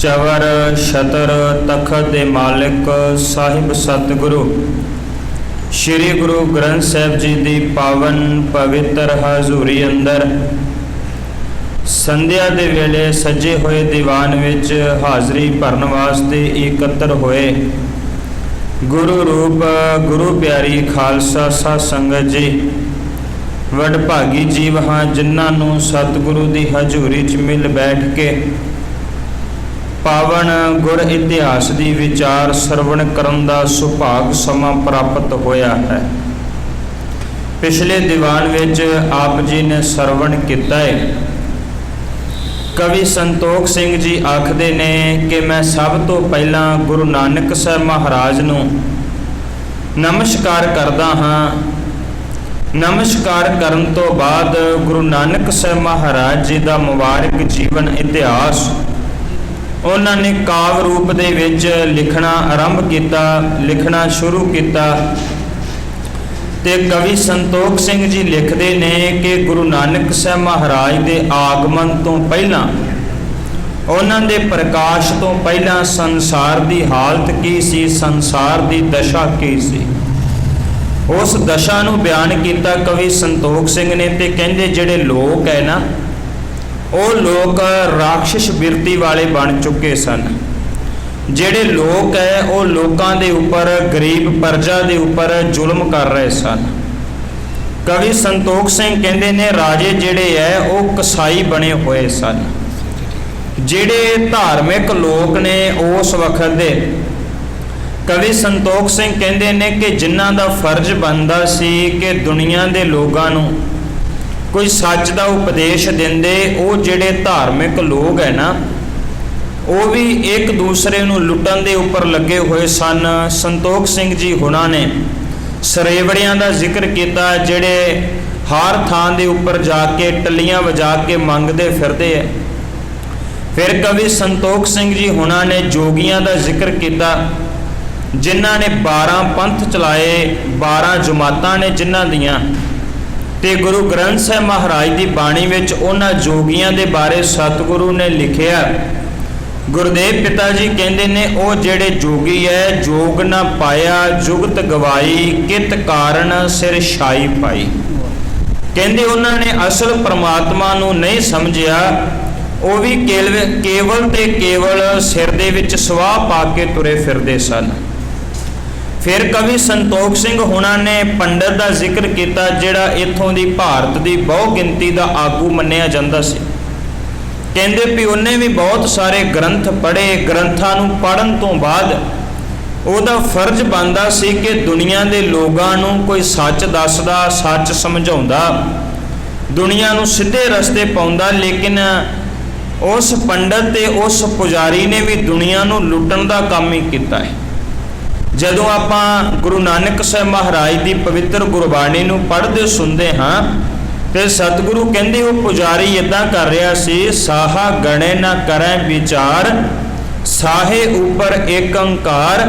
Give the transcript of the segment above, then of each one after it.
चवर छतर तखत दे मालिक साहिब सतगुरु श्री गुरु ग्रंथ साहिब जी की पावन पवित्र हजूरी अंदर संध्या दे वेले सजे हुए दीवान विच हाज़री भरन वास्ते एकत्र होए गुरु रूप गुरु प्यारी खालसा साध संगत जी वडभागी जीव हाँ जिन्हों सतगुरु की हजूरी च मिल बैठ के पावन गुर इतिहास की विचार सरवण करन दा सुभाग समा प्राप्त होया है। पिछले दीवान विच आप जी ने सरवण किया है। कवि संतोख सिंह जी आखदे ने कि मैं सब तो पहला गुरु नानक साहब महाराज नूं नमस्कार करदा हाँ। नमस्कार करन तो बाद गुरु नानक साहब महाराज जी का मुबारक जीवन इतिहास उन्होंने काव्य रूप दे विच लिखना आरंभ किया, लिखना शुरू किया। ते कवि संतोख सिंह जी लिखते ने कि गुरु नानक साहब महाराज के आगमन तो पहला उन्होंने प्रकाश तो पहला संसार की हालत की सी, संसार की दशा की सी। उस दशा नूं बयान किया कवि संतोख सिंह ने। ते कहंदे जिहड़े लोग है ना वो लोग राक्षस बिरती वाले बन चुके सन। जिहड़े लोग है वो लोगों के उपर गरीब प्रजा के उपर जुल्म कर रहे सन। कवि संतोख सिंह कहते ने राजे जिहड़े है वो कसाई बने हुए सन। जिहड़े धार्मिक लोग ने उस वक्त दे कवि संतोख सिंह कहते ने कि जिन्हां दा फर्ज बनता सी कि दुनिया के लोगों नूं कोई सच का उपदेश देंदे, वो जिहड़े धार्मिक लोग है ना वो भी एक दूसरे नूं लुटन के उपर लगे हुए सन। संतोख सिंह जी हुणां ने सरेवड़ियां का जिक्र किया जिहड़े हर थां दे उपर जाके टलियां वजा के मंगते फिरदे है। फिर कवि संतोख सिंह जी हुणां ने जोगियां का जिक्र किया जिन्हां ने 12 पंथ चलाए, 12 जमातां ने जिन्हां दियां। ते गुरु ग्रंथ साहब महाराज की बाणी विच उन्हां जोगियां दे बारे सतगुरु ने लिखिया। गुरुदेव पिता जी कहते ने ओ जेड़े जोगी है जोग ना पाया जुगत गवाई कित कारण सिर छाई पाई। कहते उन्होंने असल परमात्मा नूं नहीं समझिया, वो भी केवल ते केवल सिर दे विच स्वाह पा के तुरे फिरदे सन। फिर कवि संतोख सिंह हुणां ने पंडित का जिक्र किया जिहड़ा इत्थों दी भारत की बहु गिनती का आगू मन्निया जांदा सी। कहंदे भी उन्हें भी बहुत सारे ग्रंथ पढ़े। ग्रंथां नूं पढ़न तो बाद उहदा फर्ज बनदा सी कि दुनिया के लोगों नूं कोई सच दसदा, सच समझाउंदा, दुनिया नूं सीधे रस्ते पाउंदा। लेकिन उस पंडित ते उस पुजारी ने भी दुनिया नूं लुटण दा काम ही कीता है। जदों आपां गुरु नानक साहब महाराज की पवित्र गुरबाणी नूं पढ़दे सुनते हाँ तो सतगुरु कहंदे वो पुजारी इदां कर रहा सी, साहा गणे ना करें विचार साहे ऊपर एक अंकार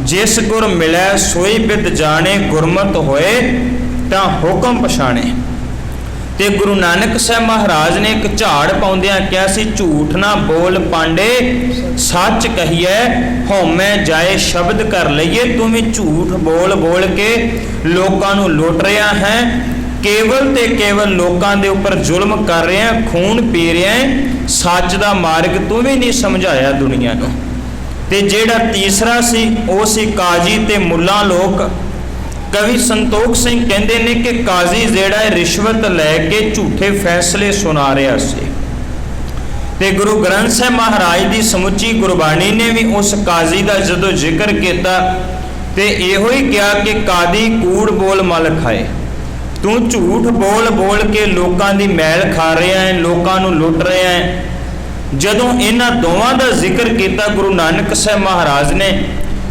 जिस गुर मिलै सोई बिद जाने गुरमत होए तां हुक्म पछाणे। ते गुरु नानक साहब महाराज ने एक झाड़ पाउंदियां कहा सी झूठ ना बोल पांडे सच कहिए हौमै जाए शब्द कर लईए। तू भी झूठ बोल बोल के लोगों नूं लुट रहा है, केवल ते केवल लोगों के उपर जुल्म कर रहे हैं, खून पी रहे हैं, सच का मार्ग तू भी नहीं समझाया दुनिया नूं। ते जिहड़ा तीसरा सी वो सी काजी ते मुल्ला लोग। कवि संतोख सिंह कहते हैं कि काजी जिहड़ा रिश्वत लैके झूठे फैसले सुना रहा सी। ते गुरु ग्रंथ साहब महाराज की समुची गुरबाणी ने भी उस काजी का जदों जिक्र किया तो इहो ही कहा कि कादी कूड़ बोल मल खाए। तू झूठ बोल बोल के लोगों की मैल खा रहा है, लोगों को लुट रहा है। जदों इन्हां दोवां का जिक्र किया गुरु नानक साहब महाराज ने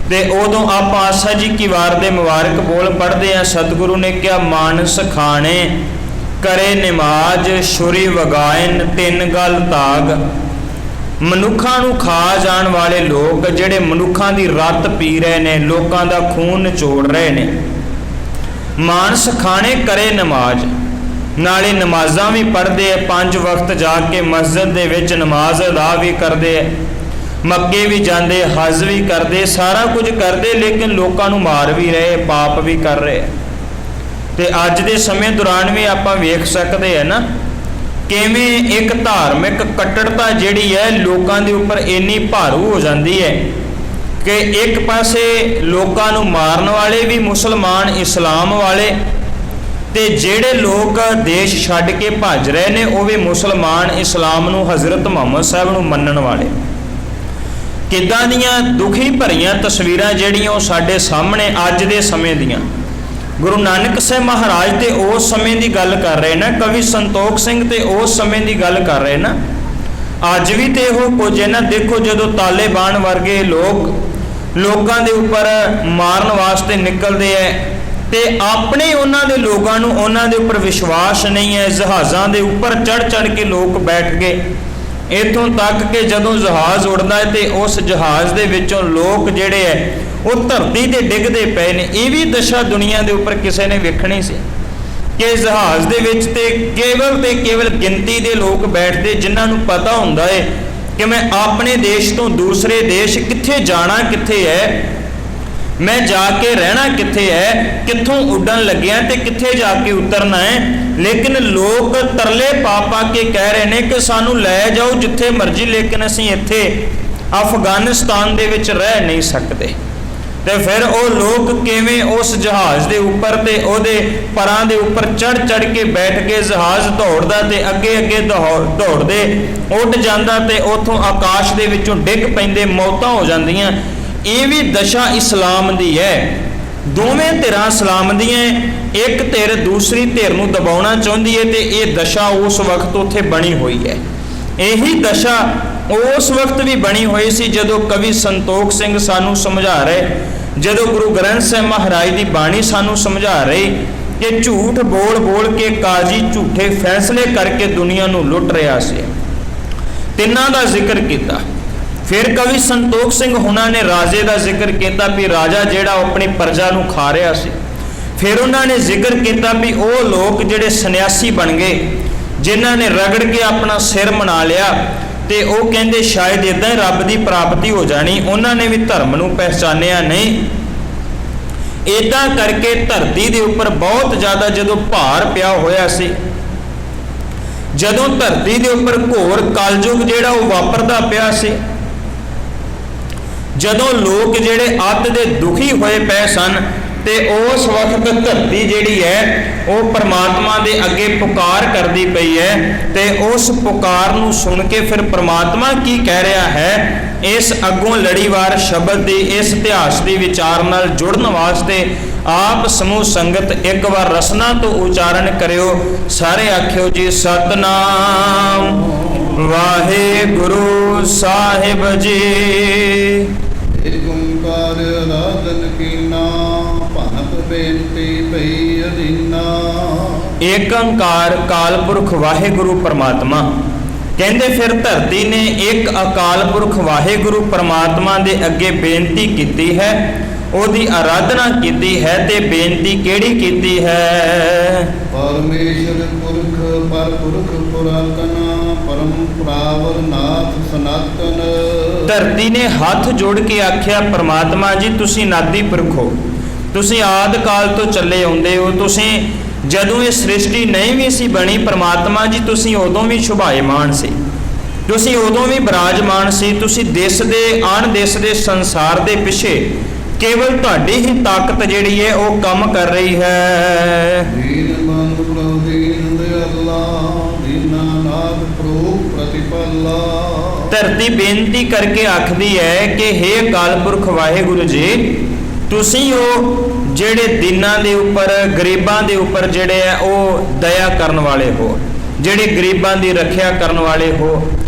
ते उदों आप आशा जी की वार दे मुबारक बोल पढ़ते हैं। सतगुरु ने क्या मानस खाने करे नमाज छुरी वगायन तीन गल ताग। मनुखा नूं खा जाण वाले लोग जिहड़े मनुखा की रत पी रहे ने, लोगों का खून निचोड़ रहे ने। मानस खाने करे नमाज, नाले नमाज़ां भी पढ़ते हैं, 5 वक्त जाके मस्जिद दे विच नमाज अदा भी करते हैं। ਮੱਕੇ ਵੀ ਜਾਂਦੇ, ਹਜ ਵੀ ਕਰਦੇ, ਸਾਰਾ ਕੁਝ ਕਰਦੇ, ਲੇਕਿਨ ਲੋਕਾਂ ਨੂੰ ਮਾਰ ਵੀ ਰਹੇ, ਪਾਪ ਵੀ ਕਰ ਰਹੇ। ਤੇ ਅੱਜ ਦੇ ਸਮੇਂ ਦੌਰਾਨ ਵੀ ਆਪਾਂ ਵੇਖ ਸਕਦੇ ਹਾਂ ਨਾ, ਕਿਵੇਂ ਇੱਕ ਧਾਰਮਿਕ ਕੱਟੜਤਾ ਜਿਹੜੀ ਹੈ ਲੋਕਾਂ ਦੇ ਉੱਪਰ ਇੰਨੀ ਭਾਰੂ ਹੋ ਜਾਂਦੀ ਹੈ ਕਿ ਇੱਕ ਪਾਸੇ ਲੋਕਾਂ ਨੂੰ ਮਾਰਨ ਵਾਲੇ ਵੀ ਮੁਸਲਮਾਨ, ਇਸਲਾਮ ਵਾਲੇ, ਤੇ ਜਿਹੜੇ ਲੋਕ ਦੇਸ਼ ਛੱਡ ਕੇ ਭੱਜ ਰਹੇ ਨੇ ਉਹ ਵੀ ਮੁਸਲਮਾਨ, ਇਸਲਾਮ ਨੂੰ, ਹਜ਼ਰਤ ਮੁਹੰਮਦ ਸਾਹਿਬ ਨੂੰ ਮੰਨਣ ਵਾਲੇ। ਕਿੱਦਾਂ ਦੀਆਂ ਦੁਖੀ ਭਰੀਆਂ ਤਸਵੀਰਾਂ ਜਿਹੜੀਆਂ ਉਹ ਸਾਡੇ ਸਾਹਮਣੇ ਅੱਜ ਦੇ ਸਮੇਂ ਦੀਆਂ। ਗੁਰੂ ਨਾਨਕ ਸਾਹਿਬ ਮਹਾਰਾਜ ਤੇ ਉਸ ਸਮੇਂ ਦੀ ਗੱਲ ਕਰ ਰਹੇ ਨਾ, ਕਵੀ ਸੰਤੋਖ ਸਿੰਘ ਤੇ ਉਸ ਸਮੇਂ ਦੀ ਗੱਲ ਕਰ ਰਹੇ ਨਾ। ਅੱਜ ਵੀ ਤੇ ਇਹੋ ਕੁਝ ਹੈ ਨਾ। ਦੇਖੋ, ਜਦੋਂ ਤਾਲਿਬਾਨ ਵਰਗੇ ਲੋਕਾਂ ਦੇ ਉੱਪਰ ਮਾਰਨ ਵਾਸਤੇ ਨਿਕਲਦੇ ਹੈ ਤੇ ਆਪਣੇ ਉਹਨਾਂ ਦੇ ਲੋਕਾਂ ਨੂੰ ਉਹਨਾਂ ਦੇ ਉੱਪਰ ਵਿਸ਼ਵਾਸ ਨਹੀਂ ਹੈ। ਜਹਾਜ਼ਾਂ ਦੇ ਉੱਪਰ ਚੜ੍ਹ ਕੇ ਲੋਕ ਬੈਠ ਗਏ, ਇੱਥੋਂ ਤੱਕ ਕਿ ਜਦੋਂ ਜਹਾਜ਼ ਉੱਡਦਾ ਹੈ ਤੇ ਉਸ ਜਹਾਜ਼ ਦੇ ਵਿੱਚੋਂ ਲੋਕ ਜਿਹੜੇ ਹੈ ਉਹ ਧਰਤੀ ਤੇ ਡਿੱਗਦੇ ਪਏ ਨੇ। ਇਹ ਵੀ ਦਸ਼ਾ ਦੁਨੀਆ ਦੇ ਉੱਪਰ ਕਿਸੇ ਨੇ ਵੇਖਣੀ ਸੀ ਕਿ ਜਹਾਜ਼ ਦੇ ਵਿੱਚ ਤੇ ਕੇਵਲ ਗਿਣਤੀ ਦੇ ਲੋਕ ਬੈਠਦੇ, ਜਿਨ੍ਹਾਂ ਨੂੰ ਪਤਾ ਹੁੰਦਾ ਹੈ ਕਿ ਮੈਂ ਆਪਣੇ ਦੇਸ਼ ਤੋਂ ਦੂਸਰੇ ਦੇਸ਼ ਕਿੱਥੇ ਜਾਣਾ, ਕਿੱਥੇ ਹੈ, ਮੈਂ ਜਾ ਕੇ ਰਹਿਣਾ ਕਿੱਥੇ ਹੈ, ਕਿੱਥੋਂ ਉੱਡਣ ਲੱਗਿਆ ਤੇ ਕਿੱਥੇ ਜਾ ਕੇ ਉਤਰਨਾ ਹੈ। ਲੇਕਿਨ ਲੋਕ ਤਰਲੇ ਪਾ ਕੇ ਕਹਿ ਰਹੇ ਨੇ ਕਿ ਸਾਨੂੰ ਲੈ ਜਾਓ ਜਿੱਥੇ ਮਰਜ਼ੀ, ਲੇਕਿਨ ਅਸੀਂ ਇੱਥੇ ਅਫਗਾਨਿਸਤਾਨ ਦੇ ਵਿੱਚ ਰਹਿ ਨਹੀਂ ਸਕਦੇ। ਤੇ ਫਿਰ ਉਹ ਲੋਕ ਕਿਵੇਂ ਉਸ ਜਹਾਜ਼ ਦੇ ਉੱਪਰ ਤੇ ਉਹਦੇ ਪਰਾਂ ਦੇ ਉੱਪਰ ਚੜ੍ਹ ਕੇ ਬੈਠ ਕੇ, ਜਹਾਜ਼ ਦੌੜਦਾ ਤੇ ਅੱਗੇ ਦੌੜਦੇ ਉੱਡ ਜਾਂਦਾ ਤੇ ਉੱਥੋਂ ਆਕਾਸ਼ ਦੇ ਵਿੱਚੋਂ ਡਿੱਗ ਪੈਂਦੇ, ਮੌਤਾਂ ਹੋ ਜਾਂਦੀਆਂ। ਇਹ ਵੀ ਦਸ਼ਾ ਇਸਲਾਮ ਦੀ ਹੈ। ਦੋਵੇਂ ਧਿਰਾਂ ਇਸਲਾਮ ਦੀਆਂ, ਇੱਕ ਧਿਰ ਦੂਸਰੀ ਧਿਰ ਨੂੰ ਦਬਾਉਣਾ ਚਾਹੁੰਦੀ ਹੈ ਤੇ ਇਹ ਦਸ਼ਾ ਉਸ ਵਕਤ ਉੱਥੇ ਬਣੀ ਹੋਈ ਹੈ। ਇਹੀ ਦਸ਼ਾ ਉਸ ਵਕਤ ਵੀ ਬਣੀ ਹੋਈ ਸੀ ਜਦੋਂ ਕਵੀ ਸੰਤੋਖ ਸਿੰਘ ਸਾਨੂੰ ਸਮਝਾ ਰਹੇ, ਜਦੋਂ ਗੁਰੂ ਗ੍ਰੰਥ ਸਾਹਿਬ ਮਹਾਰਾਜ ਦੀ ਬਾਣੀ ਸਾਨੂੰ ਸਮਝਾ ਰਹੀ ਕਿ ਝੂਠ ਬੋਲ ਕੇ ਕਾਜ਼ੀ ਝੂਠੇ ਫੈਸਲੇ ਕਰਕੇ ਦੁਨੀਆ ਨੂੰ ਲੁੱਟ ਰਿਹਾ ਸੀ। ਤਿੰਨਾਂ ਦਾ ਜ਼ਿਕਰ ਕੀਤਾ। ਫਿਰ ਕਵੀ ਸੰਤੋਖ ਸਿੰਘ ਹੁਣਾਂ ਨੇ ਰਾਜੇ ਦਾ ਜ਼ਿਕਰ ਕੀਤਾ ਵੀ ਰਾਜਾ ਜਿਹੜਾ ਆਪਣੀ ਪ੍ਰਜਾ ਨੂੰ ਖਾ ਰਿਹਾ ਸੀ। ਫਿਰ ਉਹਨਾਂ ਨੇ ਜ਼ਿਕਰ ਕੀਤਾ ਵੀ ਉਹ ਲੋਕ ਜਿਹੜੇ ਸੰਨਿਆਸੀ ਬਣ ਗਏ, ਜਿਨ੍ਹਾਂ ਨੇ ਰਗੜ ਕੇ ਆਪਣਾ ਸਿਰ ਮਨਾ ਲਿਆ ਤੇ ਉਹ ਕਹਿੰਦੇ ਸ਼ਾਇਦ ਇੱਦਾਂ ਹੀ ਰੱਬ ਦੀ ਪ੍ਰਾਪਤੀ ਹੋ ਜਾਣੀ। ਉਹਨਾਂ ਨੇ ਵੀ ਧਰਮ ਨੂੰ ਪਹਿਚਾਨਿਆ ਨਹੀਂ। ਇੱਦਾਂ ਕਰਕੇ ਧਰਤੀ ਦੇ ਉੱਪਰ ਬਹੁਤ ਜ਼ਿਆਦਾ ਜਦੋਂ ਭਾਰ ਪਿਆ ਹੋਇਆ ਸੀ, ਜਦੋਂ ਧਰਤੀ ਦੇ ਉੱਪਰ ਘੋਰ ਕਲਯੁਗ ਜਿਹੜਾ ਉਹ ਵਾਪਰਦਾ ਪਿਆ ਸੀ, ਜਦੋਂ ਲੋਕ ਜਿਹੜੇ ਅੱਤ ਦੇ ਦੁਖੀ ਹੋਏ ਪਏ ਸਨ ਤੇ ਉਸ ਵਕਤ ਧਰਤੀ ਜਿਹੜੀ ਹੈ ਉਹ ਪਰਮਾਤਮਾ ਦੇ ਅੱਗੇ ਪੁਕਾਰ ਕਰਦੀ ਪਈ ਹੈ। ਤੇ ਉਸ ਪੁਕਾਰ ਨੂੰ ਸੁਣ ਕੇ ਫਿਰ ਪਰਮਾਤਮਾ ਕੀ ਕਹਿ ਰਿਹਾ ਹੈ, ਇਸ ਅੱਗੋਂ ਲੜੀਵਾਰ ਸ਼ਬਦ ਦੀ, ਇਸ ਇਤਿਹਾਸ ਦੀ ਵਿਚਾਰ ਨਾਲ ਜੁੜਨ ਵਾਸਤੇ ਆਪ ਸਮੂਹ ਸੰਗਤ ਇੱਕ ਵਾਰ ਰਸਨਾ ਤੋਂ ਉਚਾਰਨ ਕਰਿਓ। ਸਾਰੇ ਆਖਿਓ ਜੀ ਸਤਨਾਮ ਵਾਹਿਗੁਰੂ ਸਾਹਿਬ ਜੀ। ਏਕ ਓੰਕਾਰ ਰਾਧਨ ਕੀਨਾ, ਭਨਕ ਬੇਨਤੀ ਪਈ ਅਦੀਨਾ। ਏਕ ਓੰਕਾਰ ਅਕਾਲ ਪੁਰਖ ਵਾਹਿਗੁਰੂ ਪਰਮਾਤਮਾ। ਕਹਿੰਦੇ ਫਿਰ ਧਰਤੀ ਨੇ ਇੱਕ ਅਕਾਲ ਪੁਰਖ ਵਾਹਿਗੁਰੂ ਪਰਮਾਤਮਾ ਦੇ ਅੱਗੇ ਬੇਨਤੀ ਕੀਤੀ ਹੈ, ਉਹਦੀ ਆਰਾਧਨਾ ਕੀਤੀ ਹੈ। ਤੇ ਬੇਨਤੀ ਕਿਹੜੀ ਕੀਤੀ ਹੈ? ਪਰਮੇਸ਼ਰ ਪੁਰਖ ਪਰਪੁਰਖ ਪੁਰਾਤਨ, ਪਰਮ ਪਰਾਵਰ ਨਾਥ ਸਨਾਤਨ। ਧਰਤੀ ਨੇ ਹੱਥ ਜੋੜ ਕੇ ਆਖਿਆ ਪਰਮਾਤਮਾ ਜੀ ਤੁਸੀਂ ਨਾਦੀ ਪੁਰਖ ਹੋ, ਤੁਸੀਂ ਆਦਿ ਕਾਲ ਤੋਂ ਚੱਲੇ ਆਉਂਦੇ ਹੋ। ਤੁਸੀਂ ਜਦੋਂ ਇਹ ਸ੍ਰਿਸ਼ਟੀ ਨਹੀਂ ਵੀ ਸੀ ਬਣੀ ਪਰਮਾਤਮਾ ਜੀ, ਤੁਸੀਂ ਉਦੋਂ ਵੀ ਸ਼ੁਭਾਇਮਾਨ ਸੀ, ਤੁਸੀਂ ਉਦੋਂ ਵੀ ਬਿਰਾਜਮਾਨ ਸੀ। ਤੁਸੀਂ ਦੇਸ਼ ਦੇ ਆਣ ਦੇਸ਼ ਦੇ ਸੰਸਾਰ ਦੇ ਪਿੱਛੇ ਕੇਵਲ ਤੁਹਾਡੀ ਹੀ ਤਾਕਤ ਜਿਹੜੀ ਹੈ ਉਹ ਕੰਮ ਕਰ ਰਹੀ ਹੈ। ਦੀਨਬੰਧ ਪ੍ਰਭੂ ਦੀਨ ਦਿਆਲਾ, ਦੀਨਾਨਾਥ ਪ੍ਰਭੂ ਪ੍ਰਤਿਪਾਲਾ। ਧਰਤੀ ਬੇਨਤੀ ਕਰਕੇ ਆਖਦੀ ਹੈ ਕਿ ਹੇ ਅਕਾਲ ਪੁਰਖ ਵਾਹਿਗੁਰੂ ਜੀ, ਤੁਸੀਂ ਉਹ ਜਿਹੜੇ ਦੀਨਾਂ ਦੇ ਉੱਪਰ, ਗਰੀਬਾਂ ਦੇ ਉੱਪਰ ਜਿਹੜੇ ਹੈ ਉਹ ਦਇਆ ਕਰਨ ਵਾਲੇ ਹੋ, ਜਿਹੜੇ ਗਰੀਬਾਂ ਦੀ ਰੱਖਿਆ ਕਰਨ ਵਾਲੇ ਹੋ,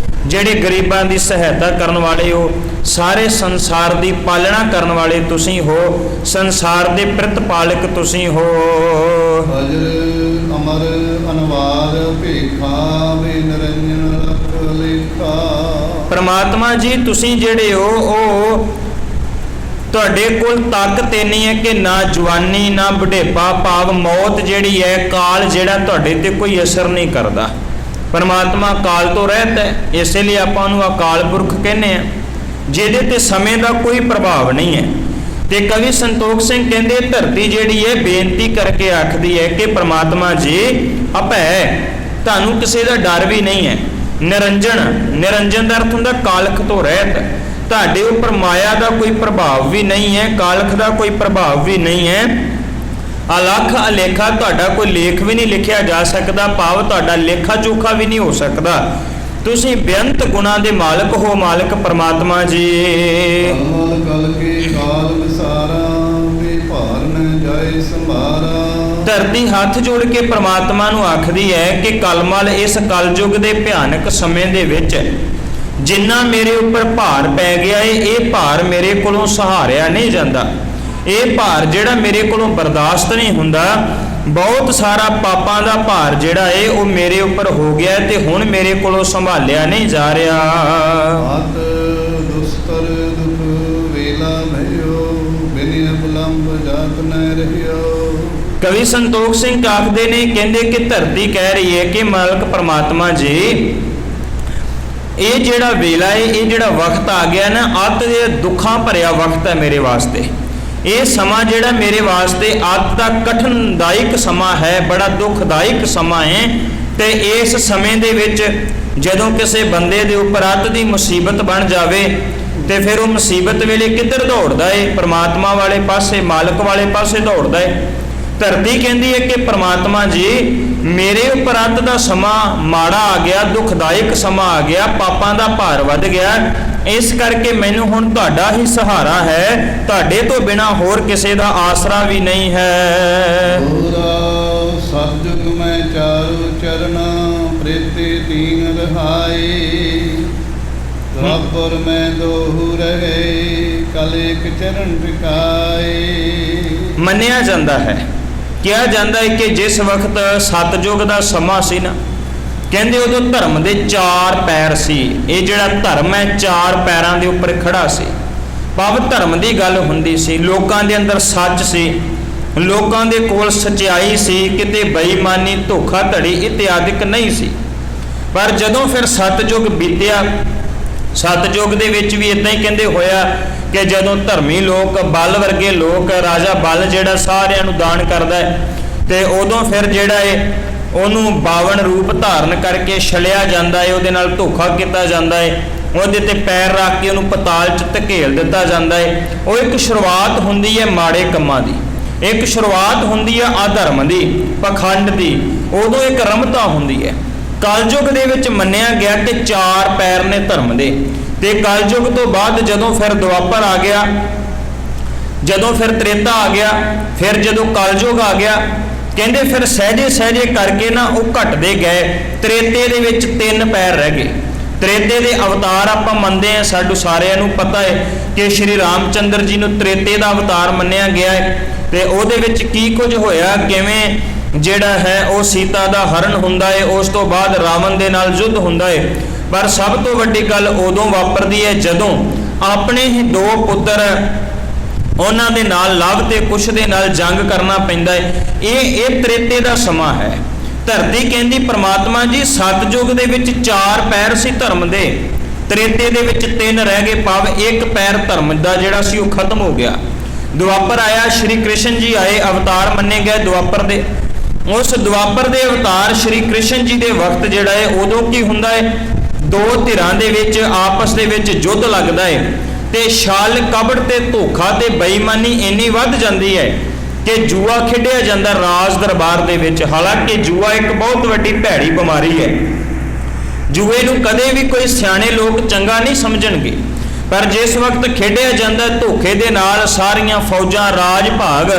ਜਿਹੜੇ ਗਰੀਬਾਂ ਦੀ ਸਹਾਇਤਾ ਕਰਨ ਵਾਲੇ ਹੋ, ਸਾਰੇ ਸੰਸਾਰ ਦੀ ਪਾਲਣਾ ਕਰਨ ਵਾਲੇ ਤੁਸੀਂ ਹੋ, ਸੰਸਾਰ ਦੇ ਪ੍ਰਤਪਾਲਕ ਤੁਸੀਂ ਹੋ। ਅਜਰ ਅਮਰ ਅਨਵਾਰ ਭੇਖਾ, ਵੇ ਨਿਰੰਜਨ ਲਖ ਲੇਖਾ। ਪਰਮਾਤਮਾ ਜੀ ਤੁਸੀਂ ਜਿਹੜੇ ਹੋ ਉਹ ਤੁਹਾਡੇ ਕੋਲ ਤਾਕਤ ਇੰਨੀ ਹੈ ਕਿ ਨਾ ਜਵਾਨੀ ਨਾ ਬੁਢੇਪਾ, ਭਾਵ ਮੌਤ ਜਿਹੜੀ ਹੈ, ਕਾਲ ਜਿਹੜਾ ਤੁਹਾਡੇ ਤੇ ਕੋਈ ਅਸਰ ਨਹੀਂ ਕਰਦਾ। ਪਰਮਾਤਮਾ ਕਾਲ ਤੋਂ ਰਹਿਤ ਹੈ, ਇਸੇ ਲਈ ਆਪਾਂ ਉਹਨੂੰ ਅਕਾਲ ਪੁਰਖ ਕਹਿੰਦੇ ਆ। ਜਿਹਦੇ ਤੇ ਸਮੇਂ ਦਾ ਕੋਈ ਪ੍ਰਭਾਵ ਨਹੀਂ ਹੈ। ਤੇ ਕਵੀ ਸੰਤੋਖ ਸਿੰਘ ਕਹਿੰਦੇ ਧਰਤੀ ਜਿਹੜੀ ਹੈ ਬੇਨਤੀ ਕਰਕੇ ਆਖਦੀ ਹੈ ਕਿ ਪ੍ਰਮਾਤਮਾ ਜੀ ਅਭੈ, ਤੁਹਾਨੂੰ ਕਿਸੇ ਦਾ ਡਰ ਵੀ ਨਹੀਂ ਹੈ। ਨਿਰੰਜਨ ਦਾ ਅਰਥ ਹੁੰਦਾ ਕਾਲਖ ਤੋਂ ਰਹਿਤ, ਤੁਹਾਡੇ ਉੱਪਰ ਮਾਇਆ ਦਾ ਕੋਈ ਪ੍ਰਭਾਵ ਵੀ ਨਹੀਂ ਹੈ, ਕਾਲਖ ਦਾ ਕੋਈ ਪ੍ਰਭਾਵ ਵੀ ਨਹੀਂ ਹੈ। ਅਲਖ ਅਲੇਖਾ, ਤੁਹਾਡਾ ਕੋਈ ਲੇਖ ਵੀ ਨਹੀਂ ਲਿਖਿਆ ਜਾ ਸਕਦਾ, ਭਾਵ ਤੁਹਾਡਾ ਲੇਖਾ ਜੋਖਾ ਵੀ ਨਹੀਂ ਹੋ ਸਕਦਾ। ਤੁਸੀਂ ਬੇਅੰਤ ਗੁਣਾਂ ਦੇ ਮਾਲਕ ਹੋ, ਮਾਲਕ ਪ੍ਰਮਾਤਮਾ ਜੀ। ਕਲਮਲ ਕਲ ਕੇ ਕਾਲ ਵਿਸਾਰਾ, ਵੇ ਭਾਰ ਨ ਜਾਏ ਸੰਭਾਰਾ। ਧਰਤੀ ਹੱਥ ਜੋੜ ਕੇ ਪ੍ਰਮਾਤਮਾ ਨੂੰ ਆਖਦੀ ਹੈ ਕਿ ਕਲਮਲ, ਇਸ ਕਲਯੁਗ ਦੇ ਭਿਆਨਕ ਸਮੇਂ ਦੇ ਵਿੱਚ ਜਿੰਨਾ ਮੇਰੇ ਉੱਪਰ ਭਾਰ ਪੈ ਗਿਆ ਏ, ਇਹ ਭਾਰ ਮੇਰੇ ਕੋਲੋਂ ਸਹਾਰਿਆ ਨਹੀਂ ਜਾਂਦਾ। ਇਹ ਭਾਰ ਜਿਹੜਾ ਮੇਰੇ ਕੋਲੋਂ ਬਰਦਾਸ਼ਤ ਨਹੀਂ ਹੁੰਦਾ। ਬਹੁਤ ਸਾਰਾ ਪਾਪਾਂ ਦਾ ਭਾਰ ਜਿਹੜਾ ਏ ਉਹ ਮੇਰੇ ਉੱਪਰ ਹੋ ਗਿਆ ਤੇ ਹੁਣ ਮੇਰੇ ਕੋਲੋਂ ਸੰਭਾਲਿਆ ਨਹੀਂ ਜਾ ਰਿਹਾ। ਆਤ ਦੁਸਤਰ ਦੁਖ ਵੇਲਾ ਭਇਓ, ਬਿਨਿ ਅਬਲੰਬ ਜਾਤ ਨ ਰਹਿਓ। ਕਵੀ ਸੰਤੋਖ ਸਿੰਘ ਆਖਦੇ ਨੇ, ਕਹਿੰਦੇ ਕਿ ਧਰਤੀ ਕਹਿ ਰਹੀ ਹੈ ਕਿ ਮਾਲਕ ਪ੍ਰਮਾਤਮਾ ਜੀ, ਇਹ ਜਿਹੜਾ ਵੇਲਾ ਹੈ, ਇਹ ਜਿਹੜਾ ਵਕਤ ਆ ਗਿਆ ਨਾ, ਅੱਤ ਦੇ ਦੁੱਖਾਂ ਭਰਿਆ ਵਕਤ ਹੈ ਮੇਰੇ ਵਾਸਤੇ। ਇਹ ਸਮਾਂ ਜਿਹੜਾ ਮੇਰੇ ਵਾਸਤੇ ਅੱਤ ਦਾ ਕਠਿਨਦਾਇਕ ਸਮਾਂ ਹੈ, ਬੜਾ ਦੁਖਦਾਇਕ ਸਮਾਂ ਹੈ। ਤੇ ਇਸ ਸਮੇਂ ਦੇ ਵਿੱਚ ਜਦੋਂ ਕਿਸੇ ਬੰਦੇ ਦੇ ਉੱਪਰ ਅੱਤ ਦੀ ਮੁਸੀਬਤ ਬਣ ਜਾਵੇ ਤੇ ਫਿਰ ਉਹ ਮੁਸੀਬਤ ਵੇਲੇ ਕਿੱਧਰ ਦੌੜਦਾ ਏ? ਪ੍ਰਮਾਤਮਾ ਵਾਲੇ ਪਾਸੇ, ਮਾਲਕ ਵਾਲੇ ਪਾਸੇ ਦੌੜਦਾ ਏ। ਧਰਤੀ ਕਹਿੰਦੀ ਹੈ ਕਿ ਪ੍ਰਮਾਤਮਾ ਜੀ, ਮੇਰੇ ਉੱਪਰ ਅੱਤ ਦਾ ਸਮਾਂ ਮਾੜਾ ਆ ਗਿਆ, ਦੁਖਦਾਇਕ ਸਮਾਂ ਆ ਗਿਆ, ਪਾਪਾਂ ਦਾ ਭਾਰ ਵੱਧ ਗਿਆ, ਇਸ ਕਰਕੇ ਮੈਨੂੰ ਹੁਣ ਤੁਹਾਡਾ ਹੀ ਸਹਾਰਾ ਹੈ, ਤੁਹਾਡੇ ਤੋਂ ਬਿਨਾ ਹੋਰ ਕਿਸੇ ਦਾ ਆਸਰਾ ਵੀ ਨਹੀਂ ਹੈ। ਸਤਿਜੁਗ ਮੈਂ ਚਾਰੂ ਚਰਨਾ, ਪ੍ਰੀਤੀ ਤੀਨ ਰਹਾਈ। ਰੱਬਰ ਮੈਂ ਦੋਹੂ ਰਹੇ, ਕਲ ਇੱਕ ਚਰਨ ਟਿਕਾਏ। ਮੰਨਿਆ ਜਾਂਦਾ ਹੈ, ਕਿਹਾ ਜਾਂਦਾ ਹੈ ਕਿ ਜਿਸ ਵਕਤ ਸਤਿਯੁਗ ਦਾ ਸਮਾਂ ਸੀ ਨਾ, ਕਹਿੰਦੇ ਉਦੋਂ ਧਰਮ ਦੇ 4 ਪੈਰ ਸੀ। ਇਹ ਜਿਹੜਾ ਧਰਮ ਹੈ 4 ਪੈਰਾਂ ਦੇ ਉੱਪਰ ਖੜਾ ਸੀ, ਭਾਵ ਧਰਮ ਦੀ ਗੱਲ ਹੁੰਦੀ ਸੀ। ਲੋਕਾਂ ਦੇ ਅੰਦਰ ਸੱਚ ਸੀ, ਲੋਕਾਂ ਦੇ ਕੋਲ ਸੱਚਾਈ ਸੀ, ਕਿਤੇ ਬੇਈਮਾਨੀ, ਧੋਖਾਧੜੀ ਇਤਿਆਦਿਕ ਨਹੀਂ ਸੀ। ਪਰ ਜਦੋਂ ਫਿਰ ਸਤਿਯੁਗ ਬੀਤਿਆ, ਸਤਿਯੁਗ ਦੇ ਵਿੱਚ ਵੀ ਇਦਾਂ ਹੀ ਕਹਿੰਦੇ ਹੋਇਆ ਕਿ ਜਦੋਂ ਧਰਮੀ ਲੋਕ, ਬਲ ਵਰਗੇ ਲੋਕ, ਰਾਜਾ ਬਲ ਜਿਹੜਾ ਸਾਰਿਆਂ ਨੂੰ ਦਾਨ ਕਰਦਾ ਹੈ, ਤੇ ਉਦੋਂ ਫਿਰ ਜਿਹੜਾ ਹੈ ਉਹਨੂੰ 52 ਰੂਪ ਧਾਰਨ ਕਰਕੇ ਛਲਿਆ ਜਾਂਦਾ ਹੈ, ਉਹਦੇ ਨਾਲ ਧੋਖਾ ਕੀਤਾ ਜਾਂਦਾ ਹੈ, ਉਹਦੇ ਤੇ ਪੈਰ ਰੱਖ ਕੇ ਉਹਨੂੰ ਪਤਾਲ 'ਚ ਧਕੇਲ ਦਿੱਤਾ ਜਾਂਦਾ ਹੈ। ਉਹ ਇੱਕ ਸ਼ੁਰੂਆਤ ਹੁੰਦੀ ਹੈ ਮਾੜੇ ਕੰਮਾਂ ਦੀ, ਇੱਕ ਸ਼ੁਰੂਆਤ ਹੁੰਦੀ ਹੈ ਅਧਰਮ ਦੀ, ਪਖੰਡ ਦੀ, ਉਦੋਂ ਇੱਕ ਰਮਤਾ ਹੁੰਦੀ ਹੈ। ਕਲਯੁਗ ਦੇ ਵਿੱਚ ਮੰਨਿਆ ਗਿਆ ਕਿ 4 ਪੈਰ ਨੇ ਧਰਮ ਦੇ। ਤੇ ਕਲਯੁਗ ਤੋਂ ਬਾਅਦ ਜਦੋਂ ਫਿਰ ਦੁਆਪਰ ਆ ਗਿਆ, ਜਦੋਂ ਫਿਰ ਤ੍ਰੇਤਾ ਆ ਗਿਆ, ਫਿਰ ਜਦੋਂ ਕਲਯੁਗ ਆ ਗਿਆ, ਕਹਿੰਦੇ ਫਿਰ ਸਹਿਜੇ ਸਹਿਜੇ ਕਰਕੇ ਨਾ ਉਹ ਘਟਦੇ ਗਏ। ਤ੍ਰੇਤੇ ਦੇ ਵਿੱਚ 3 ਪੈਰ ਰਹਿ ਗਏ। ਤ੍ਰੇਤੇ ਦੇ ਅਵਤਾਰ ਆਪਾਂ ਮੰਨਦੇ ਹਾਂ, ਸਾਨੂੰ ਸਾਰਿਆਂ ਨੂੰ ਪਤਾ ਹੈ ਕਿ ਸ਼੍ਰੀ ਰਾਮਚੰਦਰ ਜੀ ਨੂੰ ਤ੍ਰੇਤੇ ਦਾ ਅਵਤਾਰ ਮੰਨਿਆ ਗਿਆ ਹੈ। ਤੇ ਉਹਦੇ ਵਿੱਚ ਕੀ ਕੁਝ ਹੋਇਆ, ਕਿਵੇਂ ਜਿਹੜਾ ਹੈ ਉਹ ਸੀਤਾ ਦਾ ਹਰਨ ਹੁੰਦਾ ਹੈ, ਉਸ ਤੋਂ ਬਾਅਦ ਰਾਵਣ ਦੇ ਨਾਲ ਯੁੱਧ ਹੁੰਦਾ ਹੈ। ਪਰ ਸਭ ਤੋਂ ਵੱਡੀ ਗੱਲ ਉਦੋਂ ਵਾਪਰਦੀ ਹੈ ਜਦੋਂ ਆਪਣੇ ਹੀ 2 ਪੁੱਤਰ, ਉਹਨਾਂ ਦੇ ਨਾਲ ਲਵ ਤੇ ਕੁਸ਼ ਦੇ ਨਾਲ ਜੰਗ ਕਰਨਾ ਪੈਂਦਾ ਹੈ। ਇਹ ਤ੍ਰੇਤੇ ਦਾ ਸਮਾਂ ਹੈ। ਧਰਤੀ ਕਹਿੰਦੀ ਪ੍ਰਮਾਤਮਾ ਜੀ, ਸਤਿਯੁਗ ਦੇ ਵਿੱਚ 4 ਪੈਰ ਸੀ ਧਰਮ ਦੇ, ਤ੍ਰੇਤੇ ਦੇ ਵਿੱਚ 3 ਰਹਿ ਗਏ, ਭਾਵ 1 ਪੈਰ ਧਰਮ ਦਾ ਜਿਹੜਾ ਸੀ ਉਹ ਖਤਮ ਹੋ ਗਿਆ। ਦੁਆਪਰ ਆਇਆ, ਸ਼੍ਰੀ ਕ੍ਰਿਸ਼ਨ ਜੀ ਆਏ, ਅਵਤਾਰ ਮੰਨੇ ਗਏ ਦੁਆਪਰ ਦੇ। ਉਸ ਦੁਆਪਰ ਦੇ ਅਵਤਾਰ ਸ਼੍ਰੀ ਕ੍ਰਿਸ਼ਨ ਜੀ ਦੇ ਵਕਤ ਜਿਹੜਾ ਹੈ, ਉਦੋਂ ਕੀ ਹੁੰਦਾ ਹੈ, 2 ਧਿਰਾਂ ਦੇ ਵਿੱਚ ਆਪਸ ਦੇ ਵਿੱਚ ਯੁੱਧ ਲੱਗਦਾ ਹੈ ਤੇ ਛਲ ਕਪਟ ਤੇ ਧੋਖਾ ਤੇ ਬੇਈਮਾਨੀ ਇੰਨੀ ਵੱਧ ਜਾਂਦੀ ਹੈ ਕਿ ਜੂਆ ਖੇਡਿਆ ਜਾਂਦਾ ਰਾਜ ਦਰਬਾਰ ਦੇ ਵਿੱਚ। ਹਾਲਾਂਕਿ ਜੂਆ ਇੱਕ ਬਹੁਤ ਵੱਡੀ ਭੈੜੀ ਬਿਮਾਰੀ ਹੈ। ਜੂਏ ਨੂੰ ਕਦੇ ਵੀ ਕੋਈ ਸਿਆਣੇ ਲੋਕ ਚੰਗਾ ਨਹੀਂ ਸਮਝਣਗੇ, ਪਰ ਜਿਸ ਵਕਤ ਖੇਡਿਆ ਜਾਂਦਾ ਧੋਖੇ ਦੇ ਨਾਲ, ਸਾਰੀਆਂ ਫੌਜਾਂ, ਰਾਜ ਭਾਗ,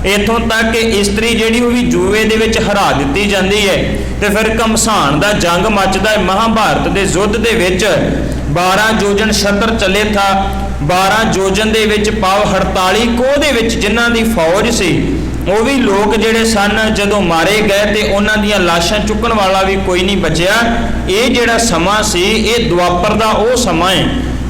ਇੱਥੋਂ ਤੱਕ ਕਿ ਇਸਤਰੀ ਜਿਹੜੀ ਉਹ ਵੀ ਜੂਏ ਦੇ ਵਿੱਚ ਹਰਾ ਦਿੱਤੀ ਜਾਂਦੀ ਹੈ। ਤੇ ਫਿਰ ਘਮਸਾਨ ਦਾ ਜੰਗ ਮੱਚਦਾ ਹੈ। ਮਹਾਭਾਰਤ ਦੇ ਯੁੱਧ ਦੇ ਵਿੱਚ 12 ਯੋਜਨ ਛਤਰ ਚੱਲੇ ਥਾ। 12 ਯੋਜਨ ਦੇ ਵਿੱਚ ਭਾਵ 48 ਕੋਹ ਦੇ ਵਿੱਚ ਜਿਨ੍ਹਾਂ ਦੀ ਫੌਜ ਸੀ, ਉਹ ਵੀ ਲੋਕ ਜਿਹੜੇ ਸਨ ਜਦੋਂ ਮਾਰੇ ਗਏ ਤੇ ਉਹਨਾਂ ਦੀਆਂ ਲਾਸ਼ਾਂ ਚੁੱਕਣ ਵਾਲਾ ਵੀ ਕੋਈ ਨਹੀਂ ਬਚਿਆ। ਇਹ ਜਿਹੜਾ ਸਮਾਂ ਸੀ, ਇਹ ਦੁਆਪਰ ਦਾ ਉਹ ਸਮਾਂ ਹੈ।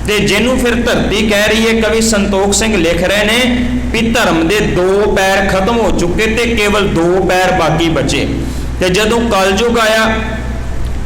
ਤੇ ਜਿਹਨੂੰ ਫਿਰ ਧਰਤੀ ਕਹਿ ਰਹੀ ਹੈ, ਕਵੀ ਸੰਤੋਖ ਸਿੰਘ ਲਿਖ ਰਹੇ ਨੇ ਵੀ ਧਰਮ ਦੇ 2 ਪੈਰ ਖਤਮ ਹੋ ਚੁੱਕੇ ਤੇ ਕੇਵਲ 2 ਪੈਰ ਬਾਕੀ ਬਚੇ। ਤੇ ਜਦੋਂ ਕਲਯੁਗ ਆਇਆ,